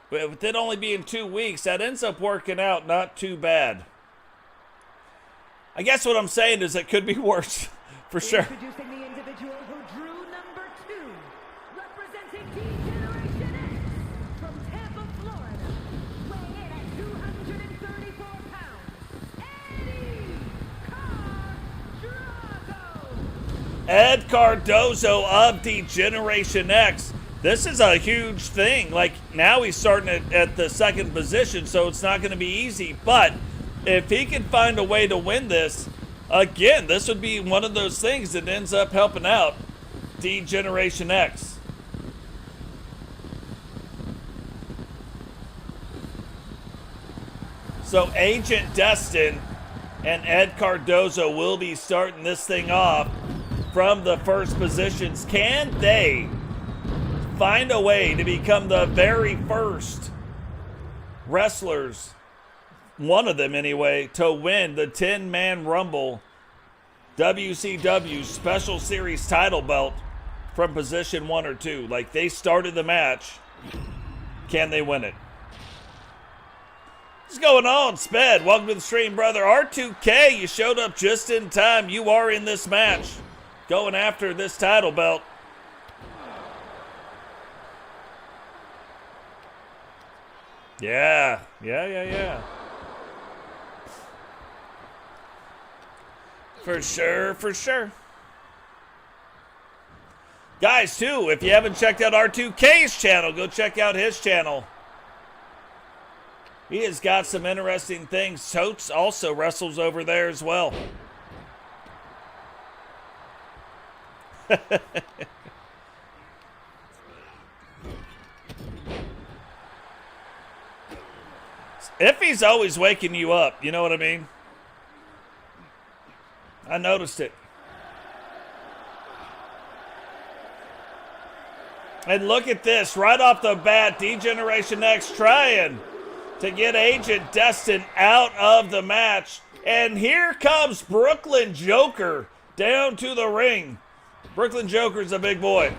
with it only being 2 weeks, that ends up working out not too bad. I guess what I'm saying is it could be worse, for sure. Introducing the individual who drew number 2, representing D-Generation X from Tampa, Florida, weighing in at 234 pounds, Ed Cardozo of D-Generation X. This is a huge thing. Like, now he's starting at the second position, so it's not going to be easy. But if he can find a way to win this, again, this would be one of those things that ends up helping out D-Generation X. So Agent Destin and Ed Cardozo will be starting this thing off from the first positions. Can they find a way to become the very first wrestlers, one of them anyway, to win the 10-man Rumble WCW Special Series title belt from position 1 or 2? Like, they started the match. Can they win it? What's going on, Sped? Welcome to the stream, brother. R2K, you showed up just in time. You are in this match, going after this title belt. Yeah. For sure. Guys, too, if you haven't checked out R2K's channel, go check out his channel. He has got some interesting things. Totes also wrestles over there as well. Iffy's always waking you up, you know what I mean? I noticed it. And look at this, right off the bat, D-Generation X trying to get Agent Destin out of the match. And here comes Brooklyn Joker down to the ring. Brooklyn Joker's a big boy.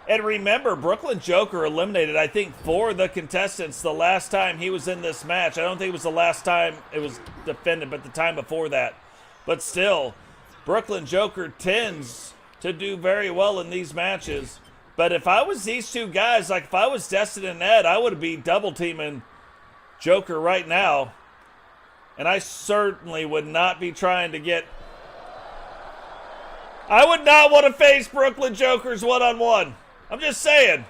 And remember, Brooklyn Joker eliminated, I think, 4 of the contestants the last time he was in this match. I don't think it was the last time it was defended, but the time before that. But still, Brooklyn Joker tends to do very well in these matches. But if I was these two guys, like if I was Destin and Ed, I would be double teaming Joker right now. And I certainly would not be trying to get... I would not want to face Brooklyn Joker's one-on-one. I'm just saying.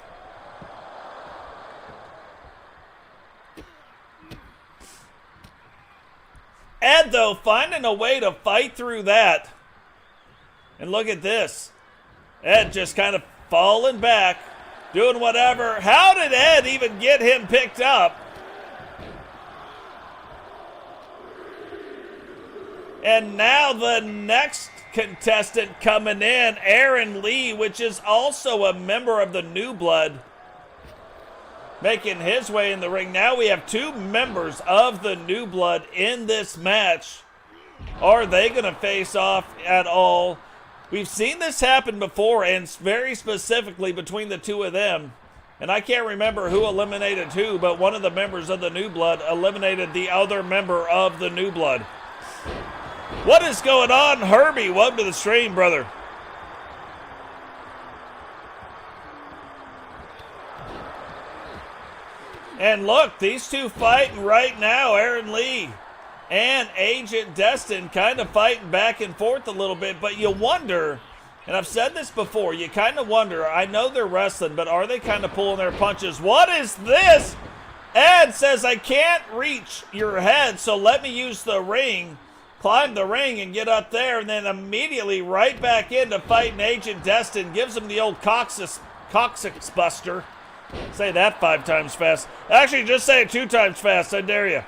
Ed, though, finding a way to fight through that. And look at this. Ed just kind of falling back, doing whatever. How did Ed even get him picked up? And now the next contestant coming in, Aaron Lee, which is also a member of the New Blood, making his way in the ring. Now we have 2 members of the New Blood in this match. Are they going to face off at all? We've seen this happen before, and very specifically between the 2 of them. And I can't remember who eliminated who, but one of the members of the New Blood eliminated the other member of the New Blood. What is going on, Herbie? Welcome to the stream, brother. And look, these 2 fighting right now, Aaron Lee and Agent Destin, kind of fighting back and forth a little bit. But you wonder, and I've said this before, you kind of wonder, I know they're wrestling, but are they kind of pulling their punches? What is this? Ed says, I can't reach your head, so let me use the ring. Climb the ring and get up there, and then immediately right back into fighting Agent Destin. Gives him the old coccyx buster. Say that 5 times fast. Actually, just say it 2 times fast. I dare you.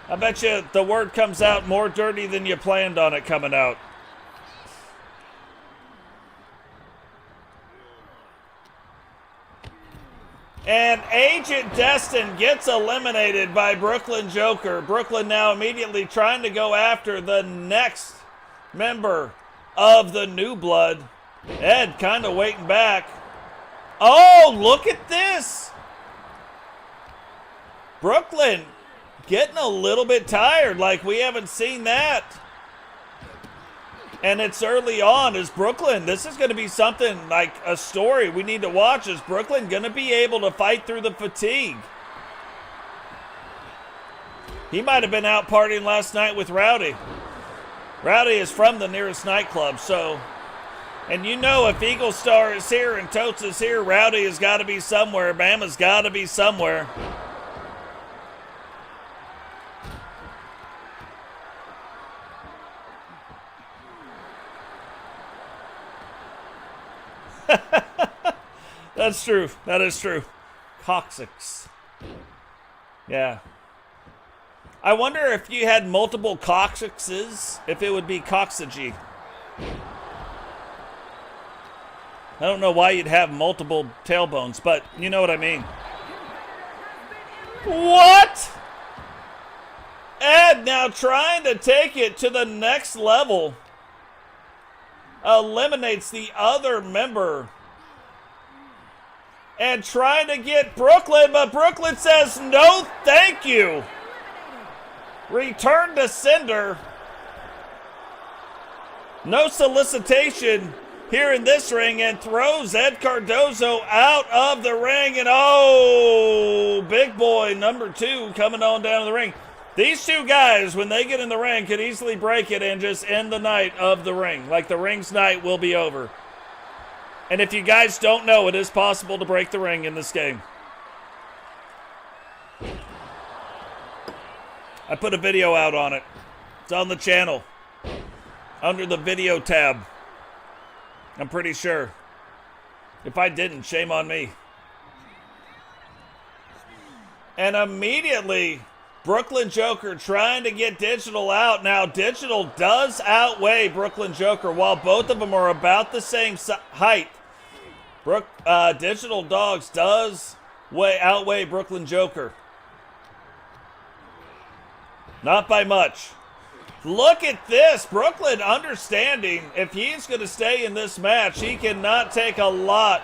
I bet you the word comes out more dirty than you planned on it coming out. And Agent Destin gets eliminated by Brooklyn Joker. Brooklyn now immediately trying to go after the next member of the New Blood. Ed kind of waiting back. Oh, look at this. Brooklyn getting a little bit tired. Like, we haven't seen that. And it's early on. Is Brooklyn, this is going to be something like a story we need to watch. Is Brooklyn going to be able to fight through the fatigue? He might have been out partying last night with Rowdy. Rowdy is from the nearest nightclub, so... And you know, if Eagle Star is here and Totes is here, Rowdy has got to be somewhere. Bama's got to be somewhere. That's true. That is true. Coccyx. Yeah. I wonder if you had multiple coccyxes, if it would be coccygy. I don't know why you'd have multiple tailbones, but you know what I mean. What? Ed now trying to take it to the next level. Eliminates the other member. And trying to get Brooklyn, but Brooklyn says no thank you. Return to sender. No solicitation here in this ring, and throws Ed Cardozo out of the ring. And oh, big boy number 2 coming on down the ring. These two guys, when they get in the ring, could easily break it and just end the night of the ring. Like, the ring's night will be over. And if you guys don't know, it is possible to break the ring in this game. I put a video out on it. It's on the channel. Under the video tab. I'm pretty sure. If I didn't, shame on me. And immediately, Brooklyn Joker trying to get Digital out. Now, Digital does outweigh Brooklyn Joker. While both of them are about the same height, Digital Dogs does outweigh Brooklyn Joker. Not by much. Look at this. Brooklyn understanding if he's going to stay in this match, he cannot take a lot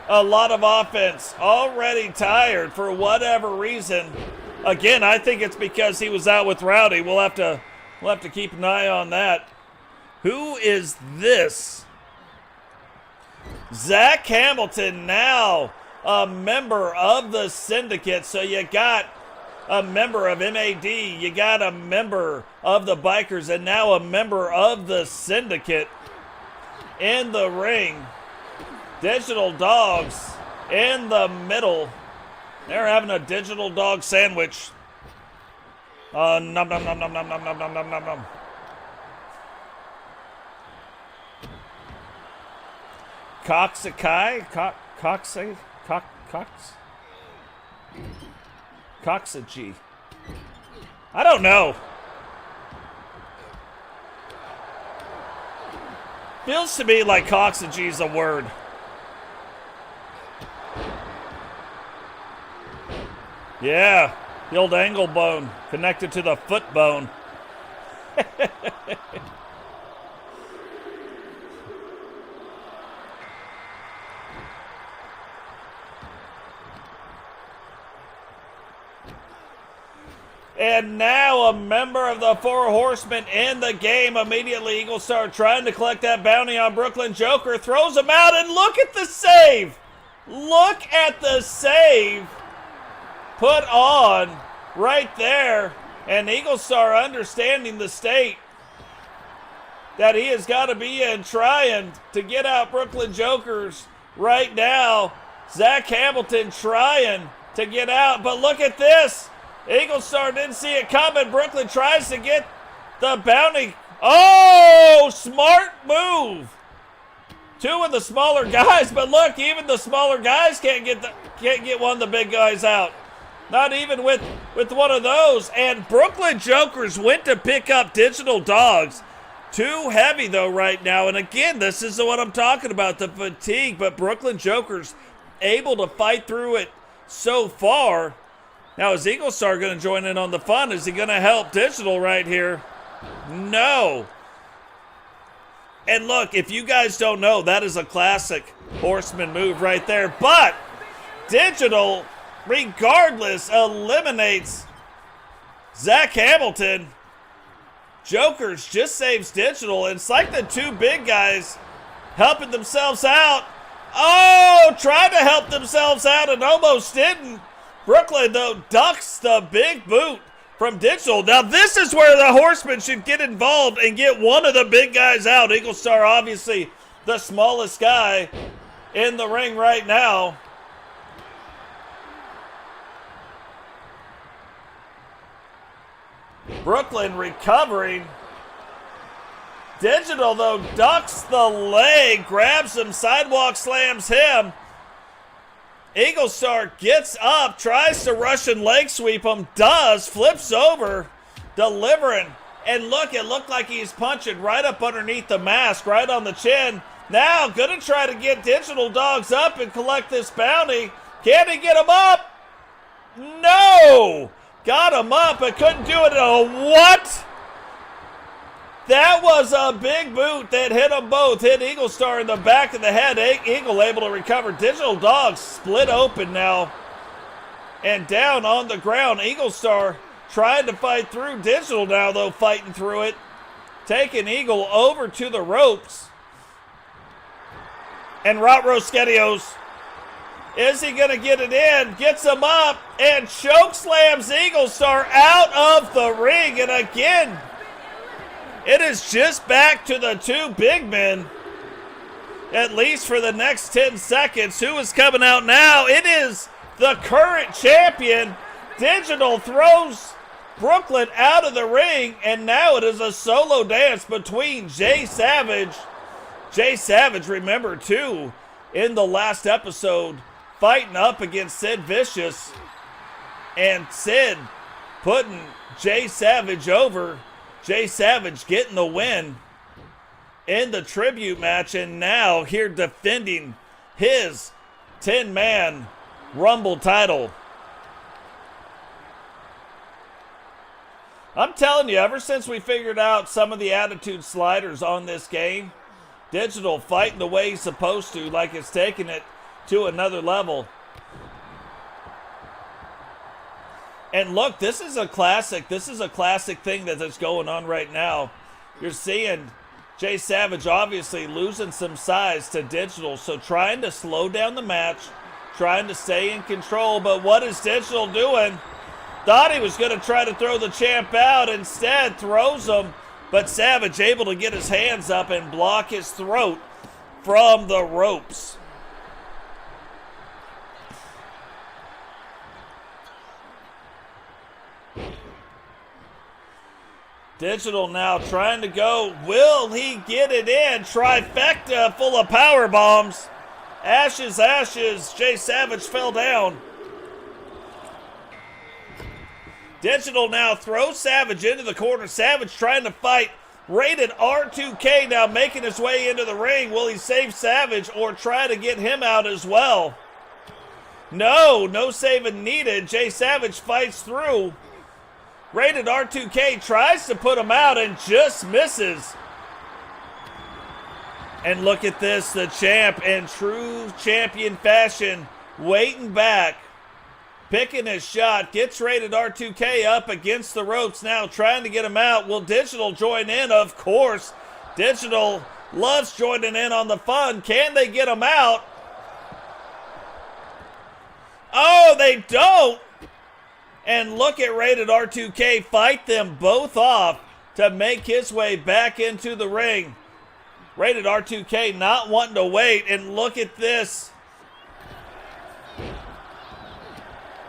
of offense. Already tired for whatever reason. Again, I think it's because he was out with Rowdy. We'll have to keep an eye on that. Who is this? Zach Hamilton, now a member of the Syndicate. So you got a member of MAD, you got a member of the Bikers, and now a member of the Syndicate in the ring. Digital Dogs in the middle. They're having a Digital Dog sandwich. Nom nom nom nom nom nom nom nom nom nom nom. Coxakai? Coxagy. I don't know. Feels to me like Coxagy is a word. Yeah, the old ankle bone connected to the foot bone. And now a member of the Four Horsemen in the game. Immediately, Eagle Star trying to collect that bounty on Brooklyn Joker. Throws him out, and look at the save. Look at the save put on right there. And Eagle Star understanding the state that he has got to be in, trying to get out Brooklyn Jokers right now. Zach Hamilton trying to get out, but look at this. Eagle Star didn't see it coming. Brooklyn tries to get the bounty. Oh, smart move. Two of the smaller guys, but look, even the smaller guys can't get one of the big guys out. Not even with one of those. And Brooklyn Jokers went to pick up Digital Dogs. Too heavy though right now. And again, this is what I'm talking about, the fatigue. But Brooklyn Jokers able to fight through it so far. Now, is Eagle Star going to join in on the fun? Is he going to help Digital right here? No. And look, if you guys don't know, that is a classic Horseman move right there. But Digital regardless, eliminates Zach Hamilton. Jokers just saves Digital, and it's like the two big guys helping themselves out. Oh, tried to help themselves out and almost didn't. Brooklyn, though, ducks the big boot from Digital. Now, this is where the Horsemen should get involved and get one of the big guys out. Eagle Star, obviously, the smallest guy in the ring right now. Brooklyn recovering. Digital, though, ducks the leg, grabs him, sidewalk slams him. Eagle Star gets up, tries to Russian leg sweep him, does, flips over, delivering. And look, it looked like he's punching right up underneath the mask, right on the chin. Now, gonna try to get Digital Dogs up and collect this bounty. Can he get him up? No! Got him up, but couldn't do it. Oh, what? That was a big boot that hit them both. Hit Eagle Star in the back of the head. Eagle able to recover. Digital Dogs split open now and down on the ground. Eagle Star trying to fight through. Digital now, though, fighting through it. Taking Eagle over to the ropes. And Rosketios, is he going to get it in? Gets him up and choke slams Eagle Star out of the ring. And again, it is just back to the two big men, at least for the next 10 seconds. Who is coming out now? It is the current champion. Digital throws Brooklyn out of the ring, and now it is a solo dance between Jay Savage. Jay Savage, remember, too, in the last episode, fighting up against Sid Vicious, and Sid putting Jay Savage over. Jay Savage getting the win in the tribute match, and now here defending his 10-man Rumble title. I'm telling you, ever since we figured out some of the attitude sliders on this game, Digital fighting the way he's supposed to, like it's taking it to another level. And look, this is a classic. This is a classic thing that's going on right now. You're seeing Jay Savage obviously losing some size to Digital, so trying to slow down the match, trying to stay in control. But what is Digital doing? Thought he was going to try to throw the champ out. Instead, throws him. But Savage able to get his hands up and block his throat from the ropes. Digital now trying to go. Will he get it in? Trifecta full of power bombs. Ashes, ashes. Jay Savage fell down. Digital now throws Savage into the corner. Savage trying to fight. Rated R2K now making his way into the ring. Will he save Savage or try to get him out as well? No saving needed. Jay Savage fights through. Rated R2K tries to put him out and just misses. And look at this, the champ in true champion fashion, waiting back, picking his shot, gets Rated R2K up against the ropes now, trying to get him out. Will Digital join in? Of course. Digital loves joining in on the fun. Can they get him out? Oh, they don't. And look at Rated R2K fight them both off to make his way back into the ring. Rated R2K not wanting to wait, and look at this.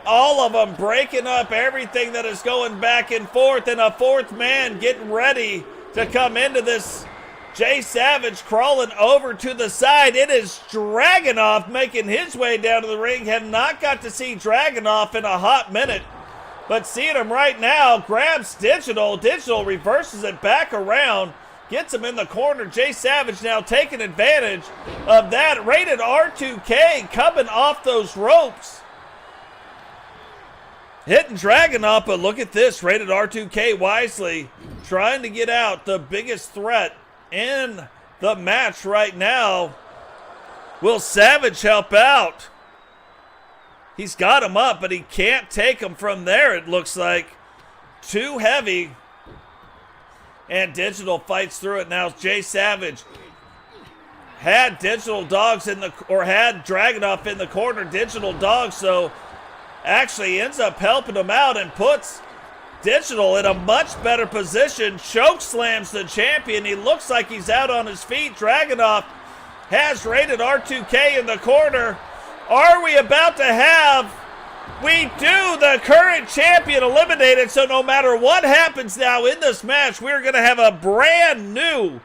All of them breaking up everything that is going back and forth, and a fourth man getting ready to come into this. Jay Savage crawling over to the side. It is Dragunov making his way down to the ring. Have not got to see Dragunov in a hot minute. But seeing him right now, grabs Digital. Digital reverses it back around. Gets him in the corner. Jay Savage now taking advantage of that. Rated R2K coming off those ropes. Hitting Dragunov, but look at this. Rated R2K wisely trying to get out. The biggest threat in the match right now. Will Savage help out? He's got him up, but he can't take him from there, it looks like. Too heavy. And Digital fights through it now. Jay Savage had Digital Dogs in the, or had Dragunov in the corner. Digital Dogs, so actually ends up helping him out and puts Digital in a much better position. Choke slams the champion. He looks like he's out on his feet. Dragunov has rated R2K in the corner. Are we about to have, we do, the current champion eliminated, so no matter what happens now in this match, we're going to have a brand new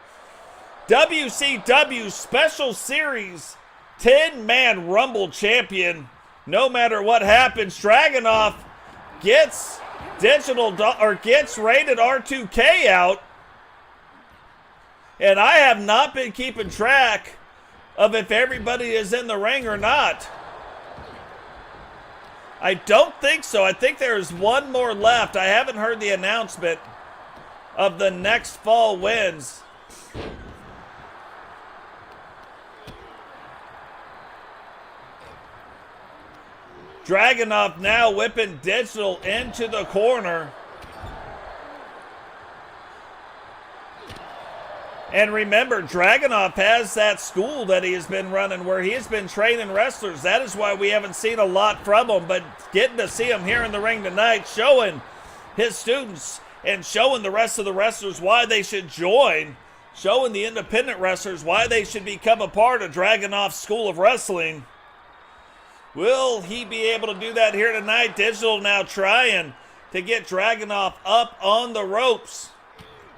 WCW Special Series 10-man Rumble champion. No matter what happens, Dragunov gets gets rated R2K out. And I have not been keeping track of if everybody is in the ring or not. I don't think so. I think there's one more left. I haven't heard the announcement of the next fall wins. Dragunov now whipping Digital into the corner. And remember, Dragunov has that school that he has been running where he has been training wrestlers. That is why we haven't seen a lot from him, but getting to see him here in the ring tonight, showing his students and showing the rest of the wrestlers why they should join, showing the independent wrestlers why they should become a part of Dragunov's School of Wrestling. Will he be able to do that here tonight? Digital now trying to get Dragunov up on the ropes.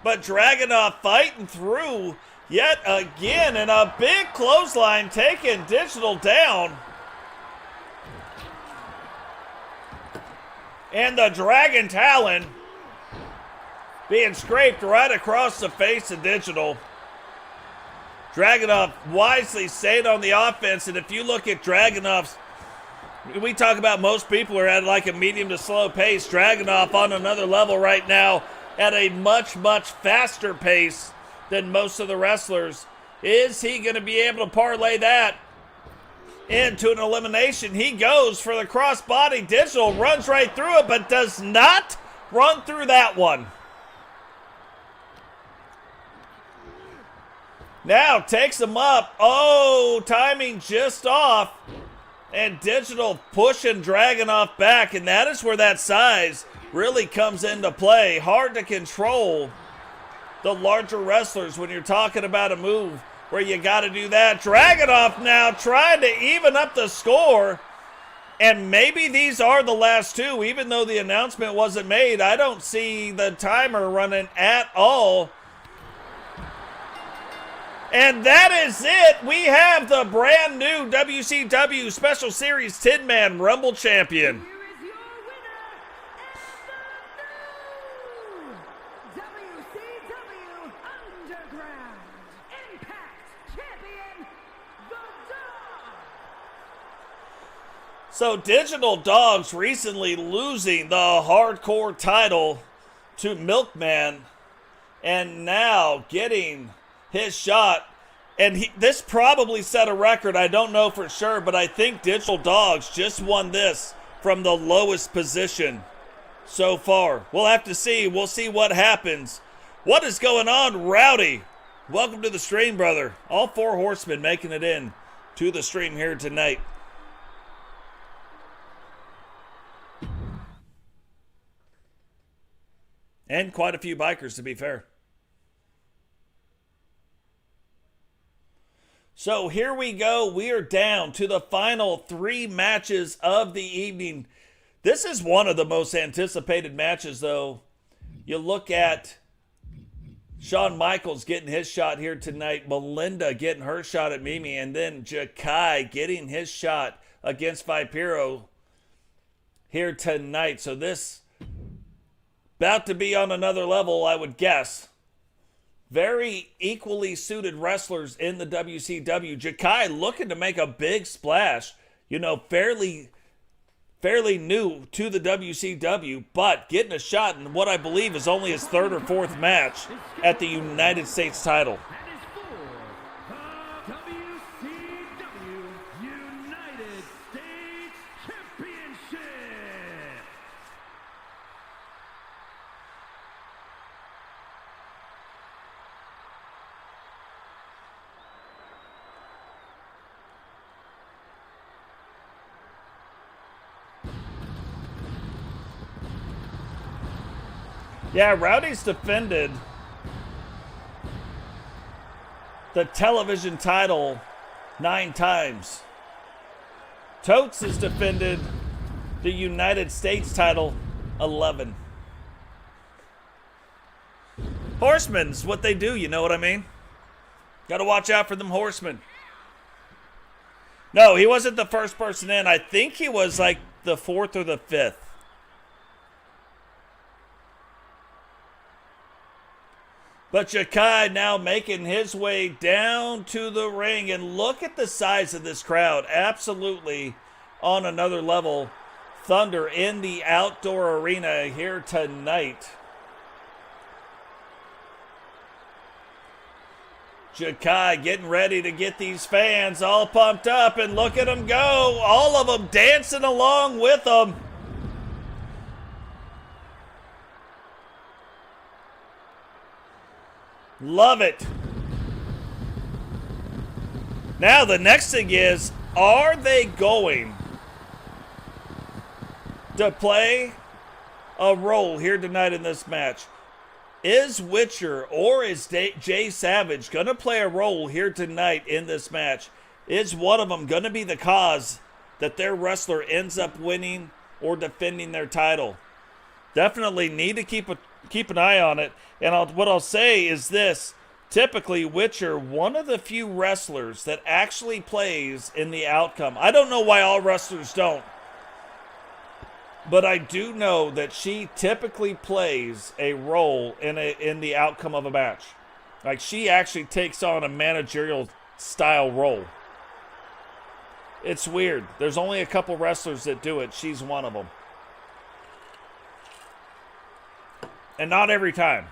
But Dragunov fighting through yet again, and a big clothesline taking Digital down. And the Dragon Talon being scraped right across the face of Digital. Dragunov wisely stayed on the offense, and if you look at Dragunov's, we talk about most people are at like a medium to slow pace. Dragunov on another level right now at a much, much faster pace than most of the wrestlers. Is he going to be able to parlay that into an elimination? He goes for the crossbody. Digital runs right through it, but does not run through that one. Now takes him up. Oh, timing just off. And Digital pushing Dragunov back, and that is where that size really comes into play. Hard to control the larger wrestlers when you're talking about a move where you got to do that. Dragunov now trying to even up the score, and maybe these are the last two, even though the announcement wasn't made. I don't see the timer running at all. And that is it. We have the brand new WCW Special Series 10-man Rumble champion. Here is your winner, and the new WCW Underground Impact Champion, the Dog. So Digital Dogs recently losing the hardcore title to Milkman, and now getting his shot, and this probably set a record. I don't know for sure, but I think Digital Dogs just won this from the lowest position so far. We'll have to see. We'll see what happens. What is going on, Rowdy? Welcome to the stream, brother. All four horsemen making it in to the stream here tonight. And quite a few bikers, to be fair. So here we go. We are down to the final three matches of the evening. This is one of the most anticipated matches, though. You look at Shawn Michaels getting his shot here tonight, Melinda getting her shot at Mimi, and then Jahki getting his shot against Vipero here tonight. So this about to be on another level, I would guess. Very equally suited wrestlers in the WCW. Jahki looking to make a big splash. You know, fairly new to the WCW, but getting a shot in what I believe is only his third or fourth match at the United States title. That is for the WCW United States Champion. Yeah, Rowdy's defended the television title 9 times. Totes has defended the United States title 11. Horsemen's what they do, you know what I mean? Gotta watch out for them horsemen. No, he wasn't the first person in. I think he was like the 4th or the 5th. But Jahki now making his way down to the ring. And look at the size of this crowd. Absolutely on another level. Thunder in the outdoor arena here tonight. Jahki getting ready to get these fans all pumped up. And look at them go. All of them dancing along with them. Love it. Now the next thing is, are they going to play a role here tonight in this match? Is Witcher or is Jay Savage going to play a role here tonight in this match? Is one of them going to be the cause that their wrestler ends up winning or defending their title? Definitely need to keep an eye on it. And what I'll say is this. Typically, Witcher, one of the few wrestlers that actually plays in the outcome. I don't know why all wrestlers don't. But I do know that she typically plays a role in the outcome of a match. Like, she actually takes on a managerial style role. It's weird. There's only a couple wrestlers that do it. She's one of them. And not every time.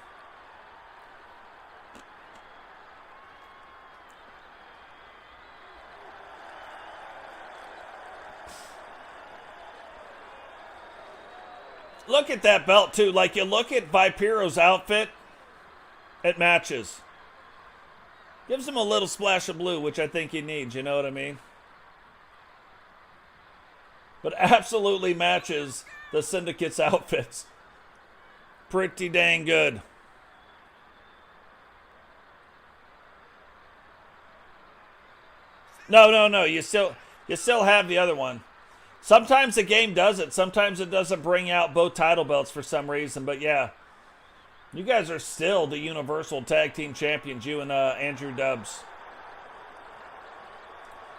Look at that belt, too. Like, you look at Vipero's outfit at matches. Gives him a little splash of blue, which I think he needs. You know what I mean? But absolutely matches the Syndicate's outfits. Pretty dang good. No. You still have the other one. Sometimes the game does it. Sometimes it doesn't bring out both title belts for some reason. But yeah, you guys are still the Universal Tag Team Champions, you and Andrew Dubs.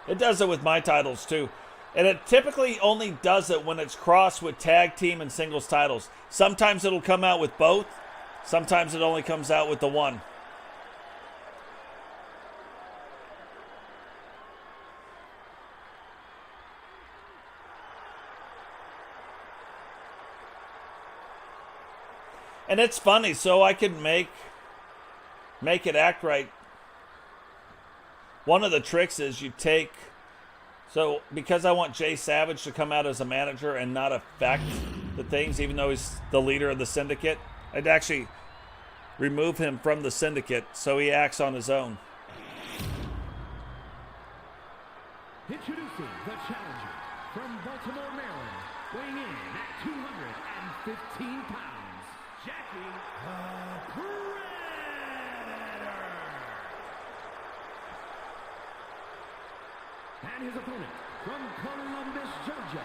It does it with my titles too. And it typically only does it when it's crossed with tag team and singles titles. Sometimes it'll come out with both. Sometimes it only comes out with the one. And it's funny, so I could make it act right. One of the tricks is you take... So, because I want Jay Savage to come out as a manager and not affect the things, even though he's the leader of the Syndicate, I'd actually remove him from the Syndicate so he acts on his own. Introducing the challenger from Baltimore, Maryland, weighing in at 215 pounds, Jahki the Predator. And his opponent from Columbus, Georgia,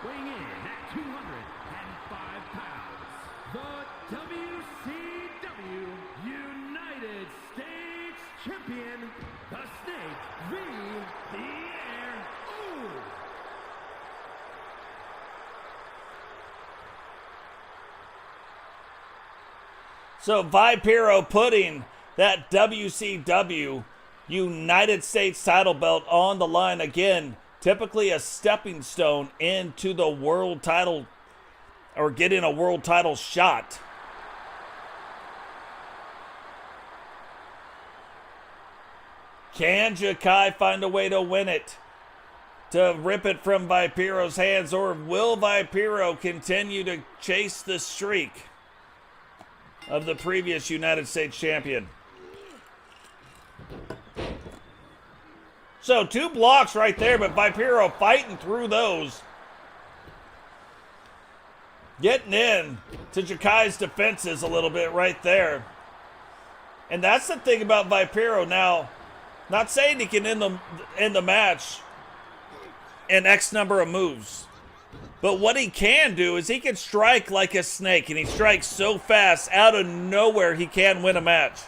weighing in at 205 pounds, the WCW United States Champion, the Snake V. The Air. Ooh. So Vipero putting that WCW United States title belt on the line again. Typically a stepping stone into the world title or getting a world title shot. Can Jahki find a way to win it? To rip it from Vipero's hands, or will Vipero continue to chase the streak of the previous United States champion? So 2 blocks right there, but Vipero fighting through those. getting in to Jahki's defenses a little bit right there. And that's the thing about Vipero now. Not saying he can end the match in X number of moves. But what he can do is he can strike like a snake, and he strikes so fast out of nowhere he can win a match.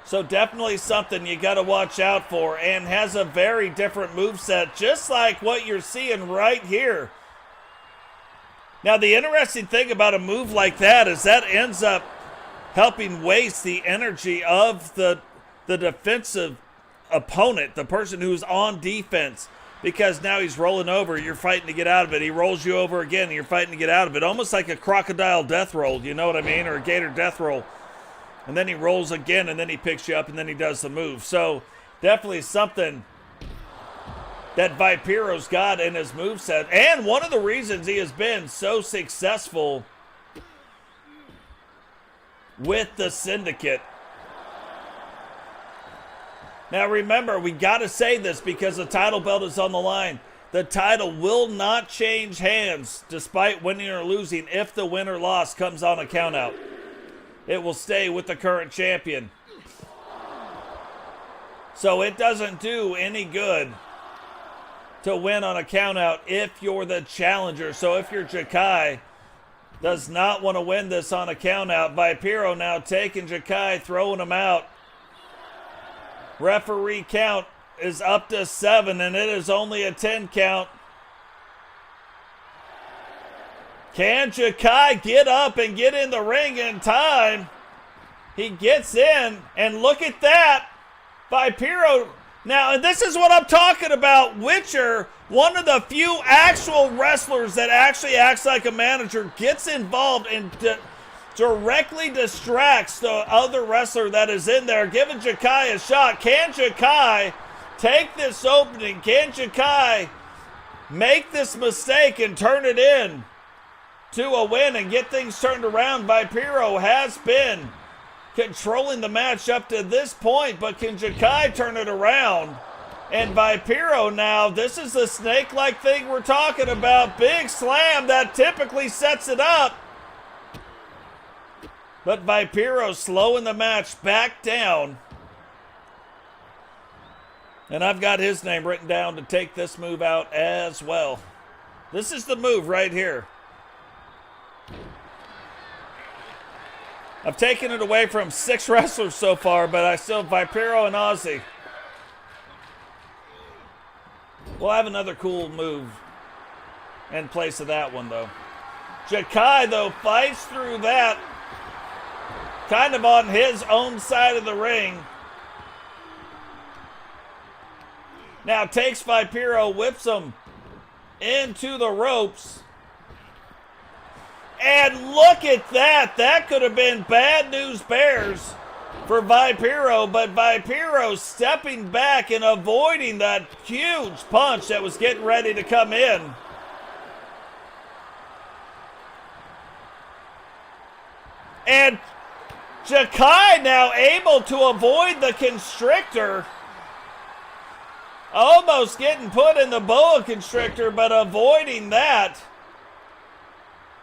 So definitely something you got to watch out for, and has a very different moveset, just like what you're seeing right here. Now the interesting thing about a move like that is that ends up helping waste the energy of the defensive opponent, the person who's on defense, because now he's rolling over, you're fighting to get out of it. He rolls you over again, and you're fighting to get out of it. Almost like a crocodile death roll, you know what I mean? Or a gator death roll. And then he rolls again, and then he picks you up, and then he does the move. So definitely something that Vipero's got in his moveset. And one of the reasons he has been so successful with the Syndicate. Now remember, we got to say this because the title belt is on the line. The title will not change hands despite winning or losing if the win or loss comes on a countout. It will stay with the current champion. So it doesn't do any good to win on a countout if you're the challenger. So if you're Jahki, does not want to win this on a countout. Vipero now taking Jahki, throwing him out. Referee count is up to 7, and it is only a 10 count. Can Jahki get up and get in the ring in time? He gets in, and look at that. Vipero. Now, and this is what I'm talking about. Witcher, one of the few actual wrestlers that actually acts like a manager, gets involved and directly distracts the other wrestler that is in there, giving Jahki a shot. Can Jahki take this opening? Can Jahki make this mistake and turn it in to a win and get things turned around? Vipero has been controlling the match up to this point, but can Jahki turn it around? And Vipero now, this is the snake-like thing we're talking about. Big slam that typically sets it up. But Vipero slowing the match back down. And I've got his name written down to take this move out as well. This is the move right here. I've taken it away from 6 wrestlers so far, but I still have Vipero and Ozzy. We'll have another cool move in place of that one, though. Jahki, though, fights through that kind of on his own side of the ring. Now takes Vipero, whips him into the ropes. And look at that. That could have been bad news bears for Vipero, but Vipero stepping back and avoiding that huge punch that was getting ready to come in. And Jahki now able to avoid the constrictor. Almost getting put in the boa constrictor, but avoiding that.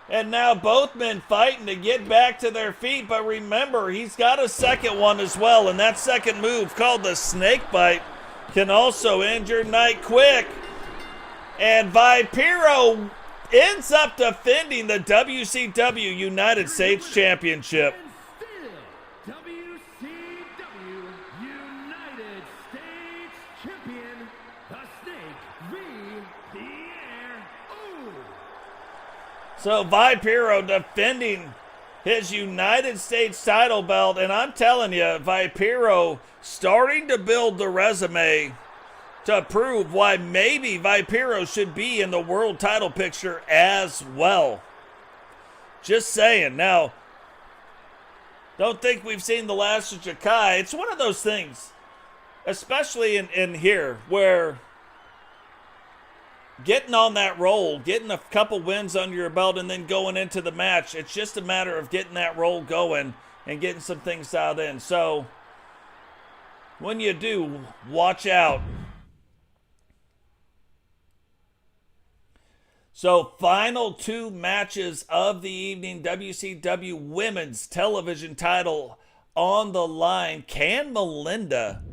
And now both men fighting to get back to their feet. But remember, he's got a second one as well. And that second move, called the snake bite, can also end your night quick. And Vipero ends up defending the WCW United States Championship. And still, WCW United States Champion, the Snake Vipero. So Vipero defending his United States title belt. And I'm telling you, Vipero starting to build the resume to prove why maybe Vipero should be in the world title picture as well. Just saying. Now, don't think we've seen the last of Jahki. It's one of those things, especially in here, where getting on that roll, getting a couple wins under your belt, and then going into the match, it's just a matter of getting that roll going and getting some things dialed in. So, when you do, watch out. So, final 2 matches of the evening. WCW Women's Television title on the line. Can Melinda...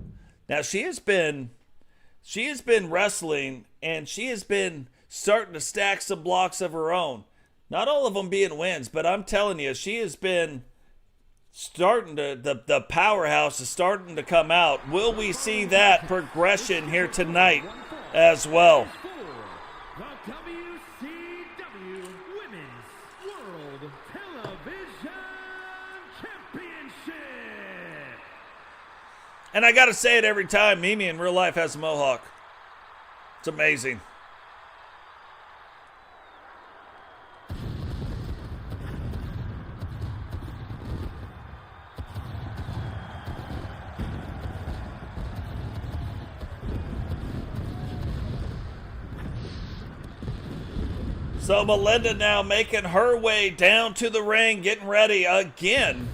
Now, she has been wrestling, and she has been starting to stack some blocks of her own. Not all of them being wins, but I'm telling you, she has been starting to... The powerhouse is starting to come out. Will we see that progression here tonight as well? The WCW Women's World Television Championship. And I got to say it every time, Mimi in real life has a mohawk. It's amazing. So Melinda now making her way down to the ring, getting ready again.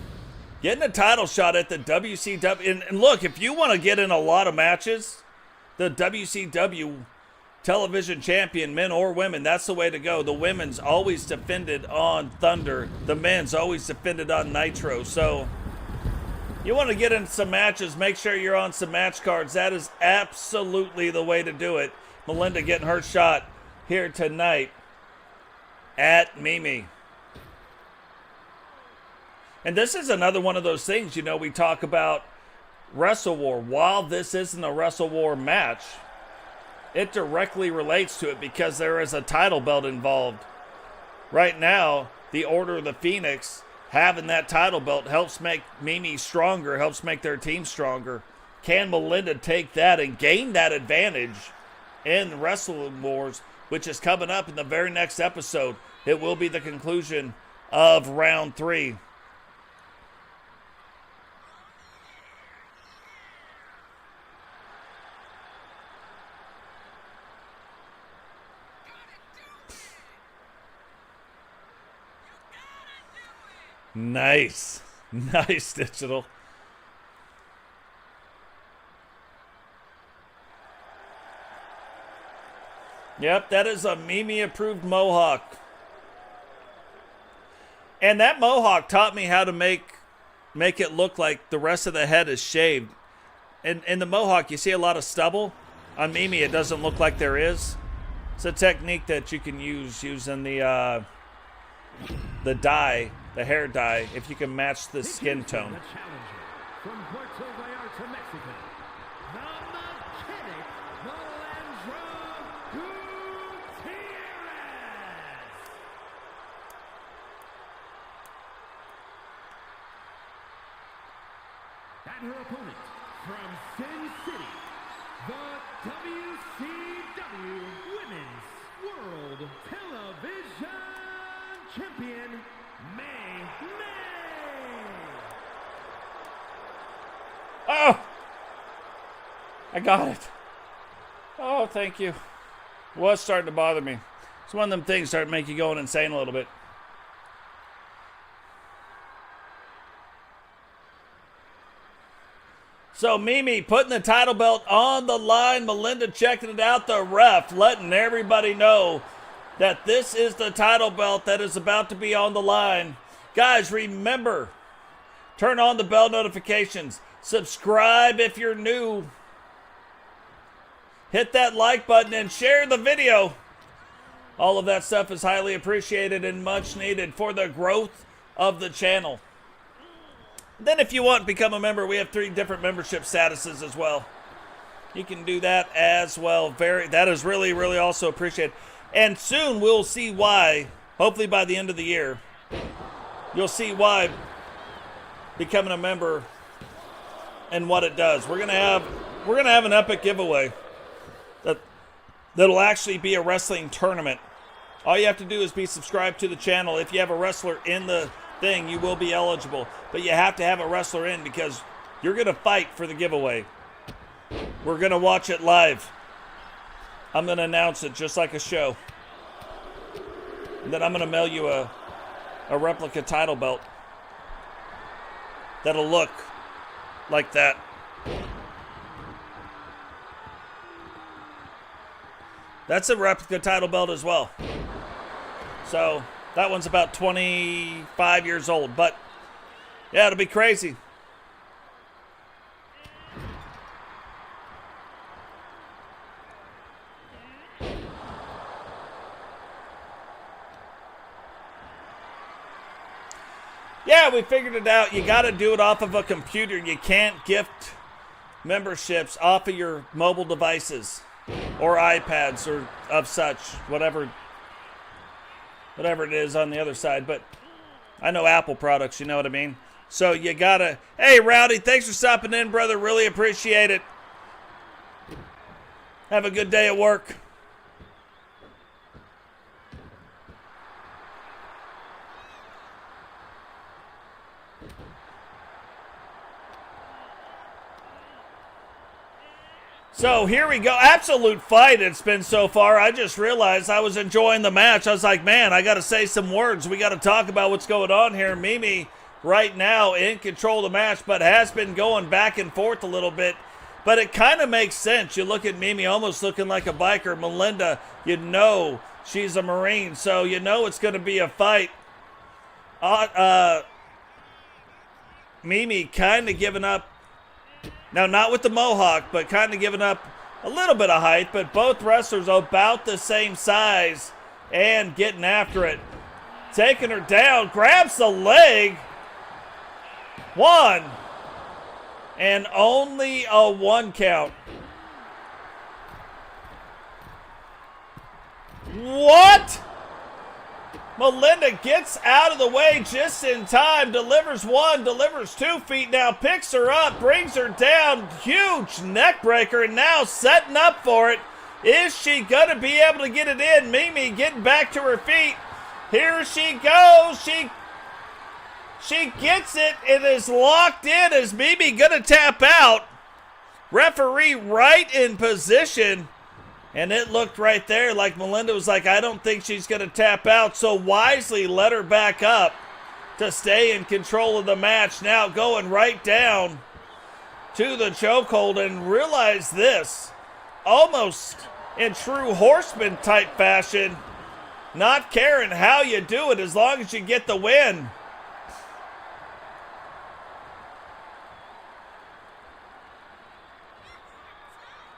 Getting a title shot at the WCW. And look, if you want to get in a lot of matches, the WCW television champion, men or women, that's the way to go. The women's always defended on Thunder. The men's always defended on Nitro. So you want to get in some matches, make sure you're on some match cards. That is absolutely the way to do it. Melinda getting her shot here tonight at Mimi. And this is another one of those things, you know, we talk about Wrestle War. While this isn't a Wrestle War match, it directly relates to it because there is a title belt involved. Right now, the Order of the Phoenix, having that title belt helps make Mimi stronger, helps make their team stronger. Can Melinda take that and gain that advantage in Wrestling Wars, which is coming up in the very next episode? It will be the conclusion of round 3. Nice. Nice, Digital. Yep, that is a Mimi-approved mohawk. And that mohawk taught me how to make it look like the rest of the head is shaved. In the mohawk, you see a lot of stubble. On Mimi, it doesn't look like there is. It's a technique that you can use using the dye, the hair dye, if you can match the skin tone. From Puerto Vallarta, Mexico, the mechanic, Melinda Gutierrez. And her opponent from Sin City, the WCW Women's World Television Champion, May. Oh! I got it. Oh, thank you. It was starting to bother me. It's one of them things start to make you going insane a little bit. So Mimi putting the title belt on the line. Melinda checking it out. The ref letting everybody know that this is the title belt that is about to be on the line. Guys, remember, turn on the bell notifications. Subscribe if you're new. Hit that like button and share the video. All of that stuff is highly appreciated and much needed for the growth of the channel. Then if you want to become a member, we have 3 different membership statuses as well. You can do that as well. That is really, really also appreciated. And soon we'll see why, hopefully by the end of the year, you'll see why becoming a member and what it does. We're gonna have an epic giveaway that'll actually be a wrestling tournament. All you have to do is be subscribed to the channel. If you have a wrestler in the thing, you will be eligible. But you have to have a wrestler in because you're gonna fight for the giveaway. We're gonna watch it live. I'm gonna announce it just like a show. And then I'm gonna mail you a replica title belt that'll look like that. That's a replica title belt as well. So that one's about 25 years old. But yeah, it'll be crazy. Yeah, we figured it out. You got to do it off of a computer. You can't gift memberships off of your mobile devices or iPads or of such, whatever it is on the other side. But I know Apple products, you know what I mean? So you got to... Hey, Rowdy, thanks for stopping in, brother. Really appreciate it. Have a good day at work. So here we go. Absolute fight it's been so far. I just realized I was enjoying the match. I was like, man, I got to say some words. We got to talk about what's going on here. Mimi right now in control of the match, but has been going back and forth a little bit. But it kind of makes sense. You look at Mimi almost looking like a biker. Melinda, you know she's a Marine, so you know it's going to be a fight. Mimi kind of giving up. Now, not with the mohawk, but kind of giving up a little bit of height, but both wrestlers about the same size and getting after it. Taking her down, grabs the leg. One. And only a 1 count. What? Melinda gets out of the way just in time, delivers 1, delivers 2 feet now, picks her up, brings her down, huge neck breaker, and now setting up for it. Is she going to be able to get it in? Mimi getting back to her feet. Here she goes. She gets it. It is locked in. Is Mimi going to tap out? Referee right in position. And it looked right there like Melinda was like, I don't think she's going to tap out. So wisely let her back up to stay in control of the match. Now going right down to the chokehold, and realize this, almost in true horseman type fashion, not caring how you do it as long as you get the win.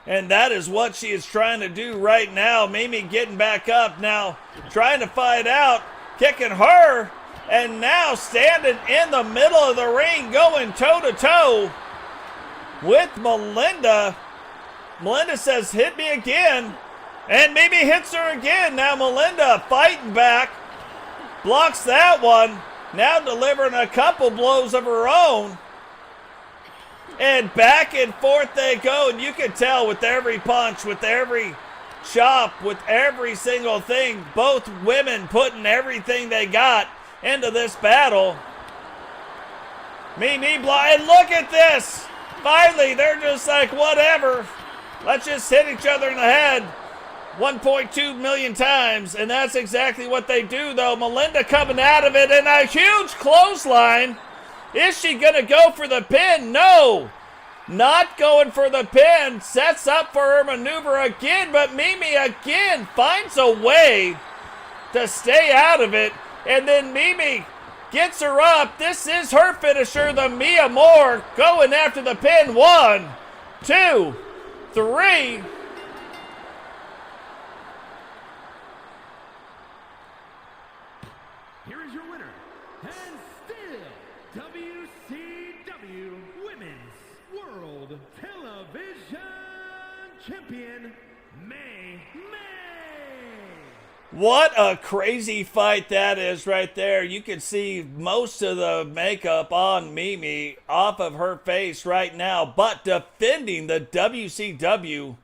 And that is what she is trying to do right now. Mimi getting back up now, trying to fight out, kicking her, and now standing in the middle of the ring, going toe-to-toe with Melinda. Melinda says, hit me again, and Mimi hits her again. Now Melinda fighting back, blocks that one, now delivering a couple blows of her own. And back and forth they go, and you can tell with every punch, with every chop, with every single thing, both women putting everything they got into this battle. Mimi and look at this. Finally, they're just like, whatever. Let's just hit each other in the head 1.2 million times, and that's exactly what they do, though. Melinda coming out of it in a huge clothesline. Is she going to go for the pin? No. Not going for the pin. Sets up for her maneuver again, but Mimi again finds a way to stay out of it. And then Mimi gets her up. This is her finisher, the Mia Moore, going after the pin. 1, 2, 3. Here is your winner, and still WCW Women's World Television Champion, May. What a crazy fight that is right there. You can see most of the makeup on Mimi off of her face right now, but defending the WCW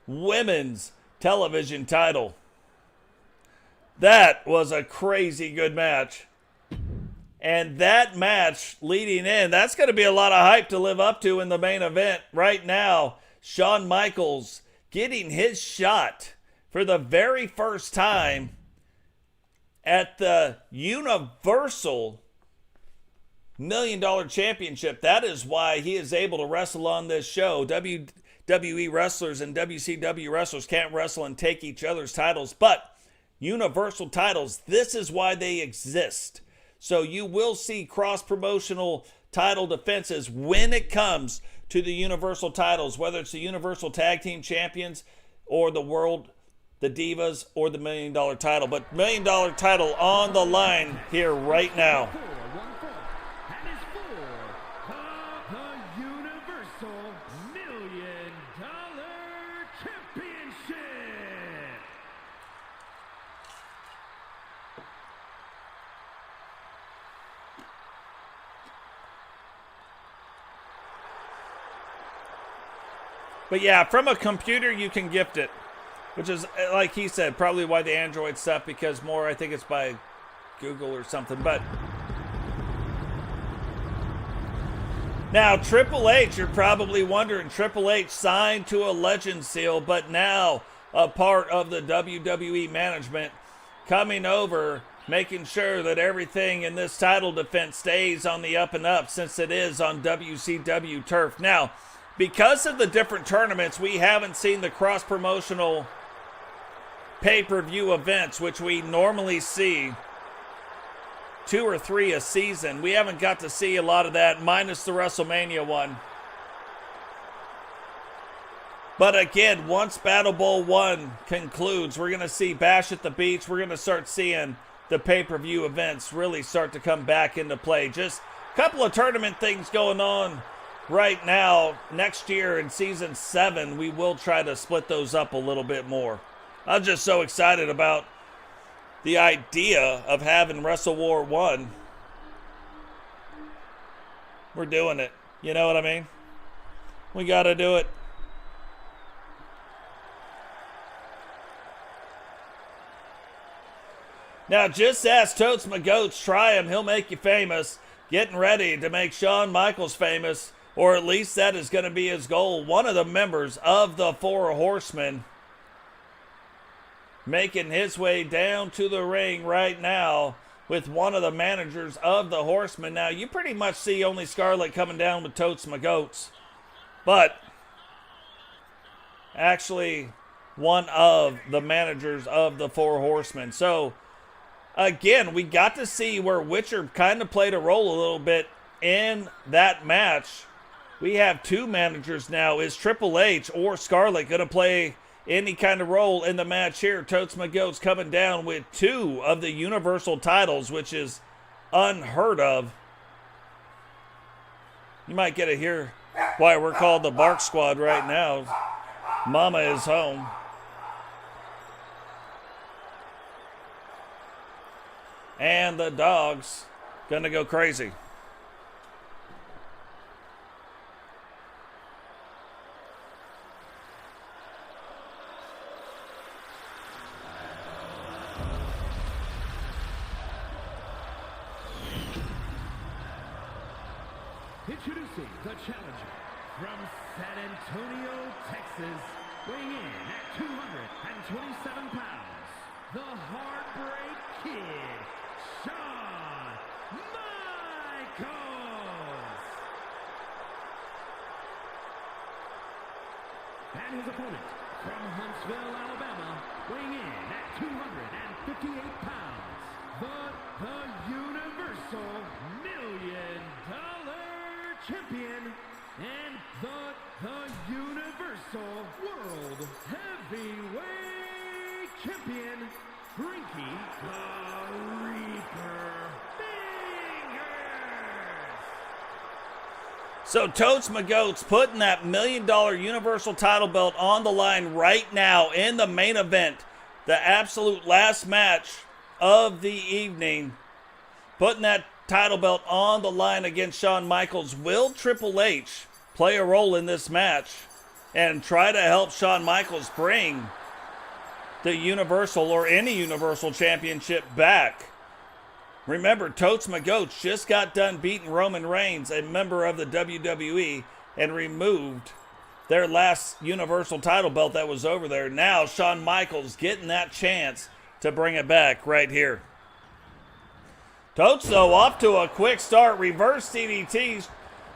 Women's Television title. That was a crazy good match. And that match leading in, that's going to be a lot of hype to live up to in the main event. Right now, Shawn Michaels getting his shot for the very first time at the Universal $1 Million Championship. That is why he is able to wrestle on this show. WWE wrestlers and WCW wrestlers can't wrestle and take each other's titles, but Universal titles. This is why they exist. So you will see cross-promotional title defenses when it comes to the Universal titles, whether it's the Universal Tag Team Champions or the World, the Divas, or the $1 Million title. But $1 Million title on the line here right now. But yeah, from a computer, you can gift it, which is, like he said, probably why the Android stuff, because more, I think it's by Google or something. But now, Triple H, you're probably wondering, Triple H signed to a Legend seal, but now a part of the WWE management, coming over, making sure that everything in this title defense stays on the up and up, since it is on WCW turf. Now, because of the different tournaments, we haven't seen the cross-promotional pay-per-view events, which we normally see 2 or 3 a season. We haven't got to see a lot of that, minus the WrestleMania one. But again, once Battle Bowl 1 concludes, we're going to see Bash at the Beach. We're going to start seeing the pay-per-view events really start to come back into play. Just a couple of tournament things going on right now. Next year in season 7, we will try to split those up a little bit more. I'm just so excited about the idea of having Wrestle War 1. We're doing it. You know what I mean? We got to do it. Now, just ask Totes McGotes, try him, he'll make you famous. Getting ready to make Shawn Michaels famous. Or at least that is going to be his goal. One of the members of the Four Horsemen making his way down to the ring right now with one of the managers of the Horsemen. Now, you pretty much see only Scarlett coming down with Totes McGotes. But actually one of the managers of the Four Horsemen. So, again, we got to see where Witcher kind of played a role a little bit in that match. We have 2 managers now. Is Triple H or Scarlett going to play any kind of role in the match here? Totes McGotes coming down with 2 of the Universal titles, which is unheard of. You might get to hear why we're called the Bark Squad right now. Mama is home. And the dog's going to go crazy. Introducing the challenger from San Antonio, Texas, weighing in at 227 pounds, the Heartbreak Kid, Shawn Michaels. And his opponent from Huntsville, Alabama, weighing in at 258 pounds, the Universal $1 Million Champion and the Universal World Heavyweight Champion, Frankie the Reaper Fingers. So Totes McGotes putting that $1 Million Universal title belt on the line right now in the main event, the absolute last match of the evening, putting that title belt on the line against Shawn Michaels. Will Triple H play a role in this match and try to help Shawn Michaels bring the Universal or any Universal Championship back? Remember, Totes McGotes just got done beating Roman Reigns, a member of the WWE, and removed their last Universal title belt that was over there. Now Shawn Michaels getting that chance to bring it back right here. Totes, though, off to a quick start. Reverse DDTs,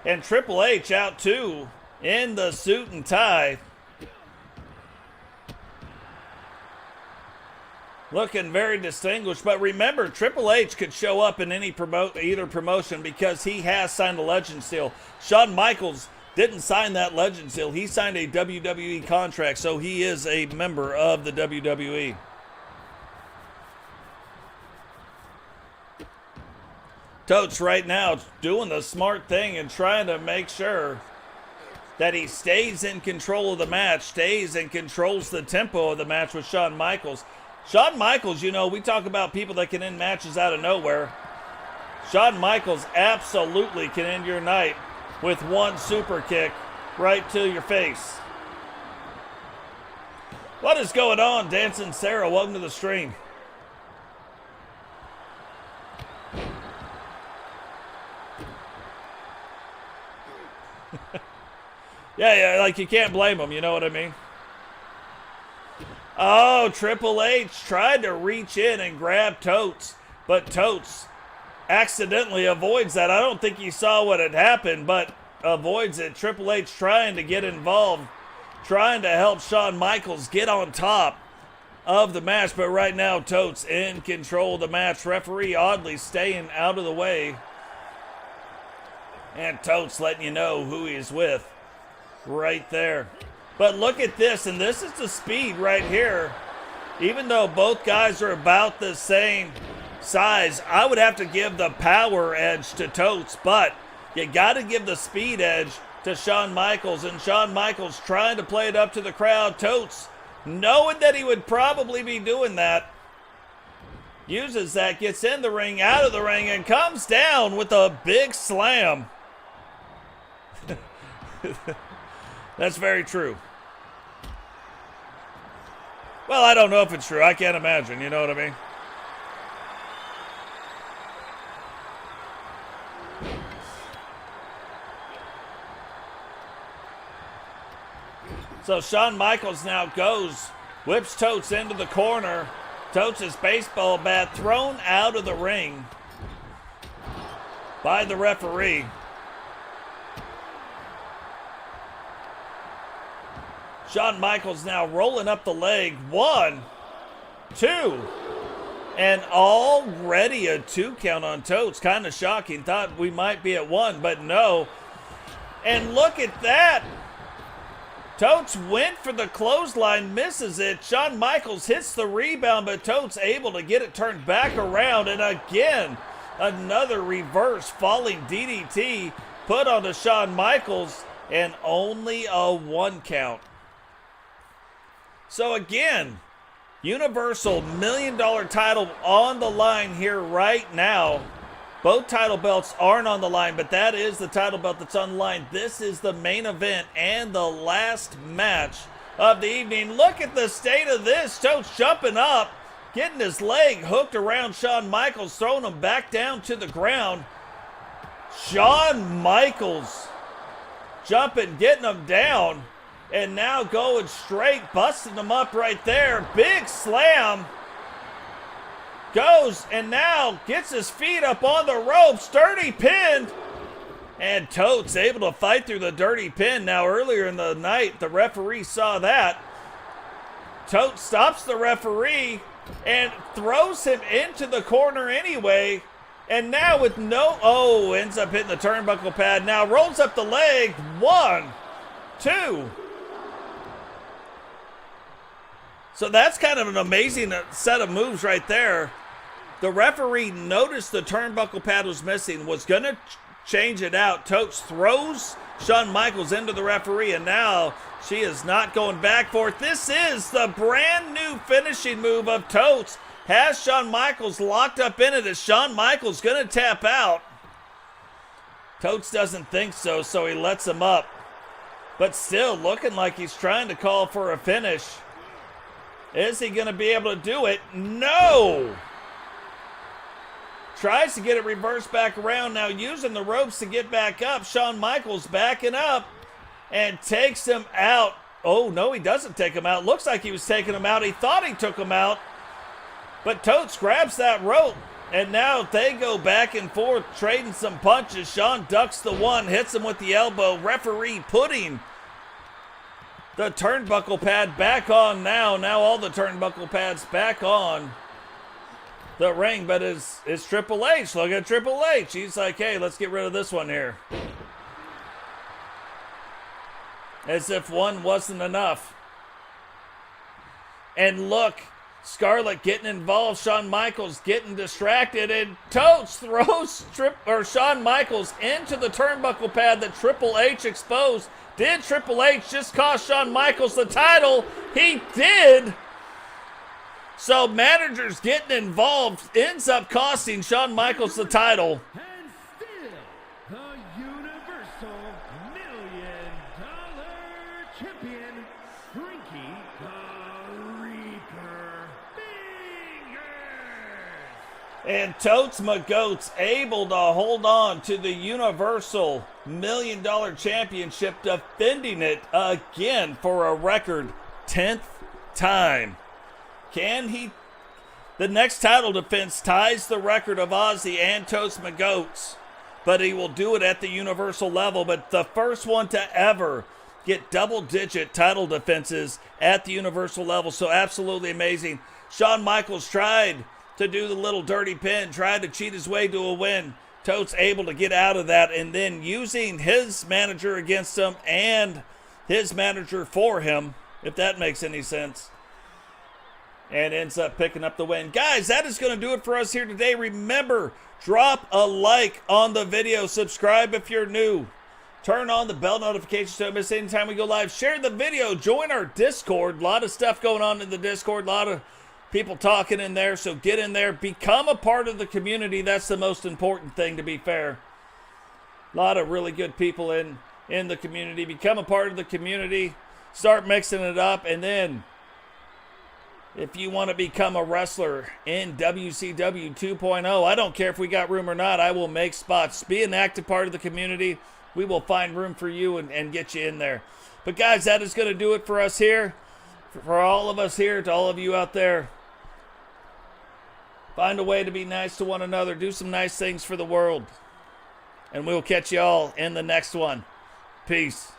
and Triple H out, too, in the suit and tie. Looking very distinguished. But remember, Triple H could show up in any either promotion because he has signed a Legends deal. Shawn Michaels didn't sign that Legends deal. He signed a WWE contract, so he is a member of the WWE. Totes right now doing the smart thing and trying to make sure that he stays in control of the match, stays and controls the tempo of the match with Shawn Michaels. Shawn Michaels, you know, we talk about people that can end matches out of nowhere. Shawn Michaels absolutely can end your night with one super kick right to your face. What is going on, Dancing Serra? Welcome to the stream. Yeah, like you can't blame him, you know what I mean? Oh, Triple H tried to reach in and grab Totes, but Totes accidentally avoids that. I don't think he saw what had happened, but avoids it. Triple H trying to get involved, trying to help Shawn Michaels get on top of the match, but right now Totes in control of the match. Referee oddly staying out of the way, and Totes letting you know who he's with right there. But look at this, and this is the speed right here. Even though both guys are about the same size, I would have to give the power edge to Totes, but you got to give the speed edge to Shawn Michaels, and Shawn Michaels trying to play it up to the crowd. Totes, knowing that he would probably be doing that, uses that, gets in the ring, out of the ring, and comes down with a big slam. That's very true. Well, I don't know if it's true. I can't imagine, you know what I mean? So Shawn Michaels now goes, whips Totes into the corner. Totes' baseball bat thrown out of the ring by the referee. Shawn Michaels now rolling up the leg. 1, 2, and already a 2 count on Totes. Kind of shocking. Thought we might be at 1, but no. And look at that. Totes went for the clothesline, misses it. Shawn Michaels hits the rebound, but Totes able to get it turned back around. And again, another reverse falling DDT put onto Shawn Michaels, and only a 1 count. So again, Universal $1 million title on the line here right now. Both title belts aren't on the line, but that is the title belt that's on the line. This is the main event and the last match of the evening. Look at the state of this. Totes jumping up, getting his leg hooked around Shawn Michaels, throwing him back down to the ground. Shawn Michaels jumping, getting him down. And now going straight, busting them up right there. Big slam. Goes and now gets his feet up on the ropes. Dirty pin. And Totes able to fight through the dirty pin. Now earlier in the night, the referee saw that. Totes stops the referee and throws him into the corner anyway. And now with ends up hitting the turnbuckle pad. Now rolls up the leg. 1, 2. So that's kind of an amazing set of moves right there. The referee noticed the turnbuckle pad was missing, was going to change it out. Totes throws Shawn Michaels into the referee, and now she is not going back for it. This is the brand new finishing move of Totes. Has Shawn Michaels locked up in it. Is Shawn Michaels going to tap out? Totes doesn't think so, so he lets him up. But still looking like he's trying to call for a finish. Is he going to be able to do it? No! Tries to get it reversed back around, now using the ropes to get back up. Shawn Michaels backing up and takes him out. Oh, no, he doesn't take him out. Looks like he was taking him out. He thought he took him out. But Totes grabs that rope, and now they go back and forth, trading some punches. Shawn ducks the one, hits him with the elbow. Referee putting the turnbuckle pad back on now. Now all the turnbuckle pads back on the ring, but it's Triple H. Look at Triple H. He's like, hey, let's get rid of this one here. As if one wasn't enough. And look, Scarlett getting involved, Shawn Michaels getting distracted, and Totes throws Shawn Michaels into the turnbuckle pad that Triple H exposed. Did Triple H just cost Shawn Michaels the title? He did. So managers getting involved ends up costing Shawn Michaels the title. And still, the Universal $1 million champion, Frankie the Reaper Fingers. And Totes McGotes able to hold on to the Universal $1 million championship, defending it again for a record 10th time. Can he? The next title defense ties the record of Ozzy and Totes McGotes, but he will do it at the Universal level. But the first one to ever get double-digit title defenses at the Universal level, so absolutely amazing. Shawn Michaels tried to do the little dirty pin, tried to cheat his way to a win. Totes able to get out of that, and then using his manager against him and his manager for him, if that makes any sense, and ends up picking up the win. Guys, that is going to do it for us here today. Remember, drop a like on the video. Subscribe if you're new. Turn on the bell notifications so you don't miss any time we go live. Share the video. Join our Discord. A lot of stuff going on in the Discord. A lot of people talking in there, so get in there. Become a part of the community. That's the most important thing, to be fair. A lot of really good people in the community. Become a part of the community. Start mixing it up, and then if you want to become a wrestler in WCW 2.0, I don't care if we got room or not. I will make spots. Be an active part of the community. We will find room for you and get you in there. But guys, that is going to do it for us here. For all of us here, to all of you out there. Find a way to be nice to one another. Do some nice things for the world. And we'll catch you all in the next one. Peace.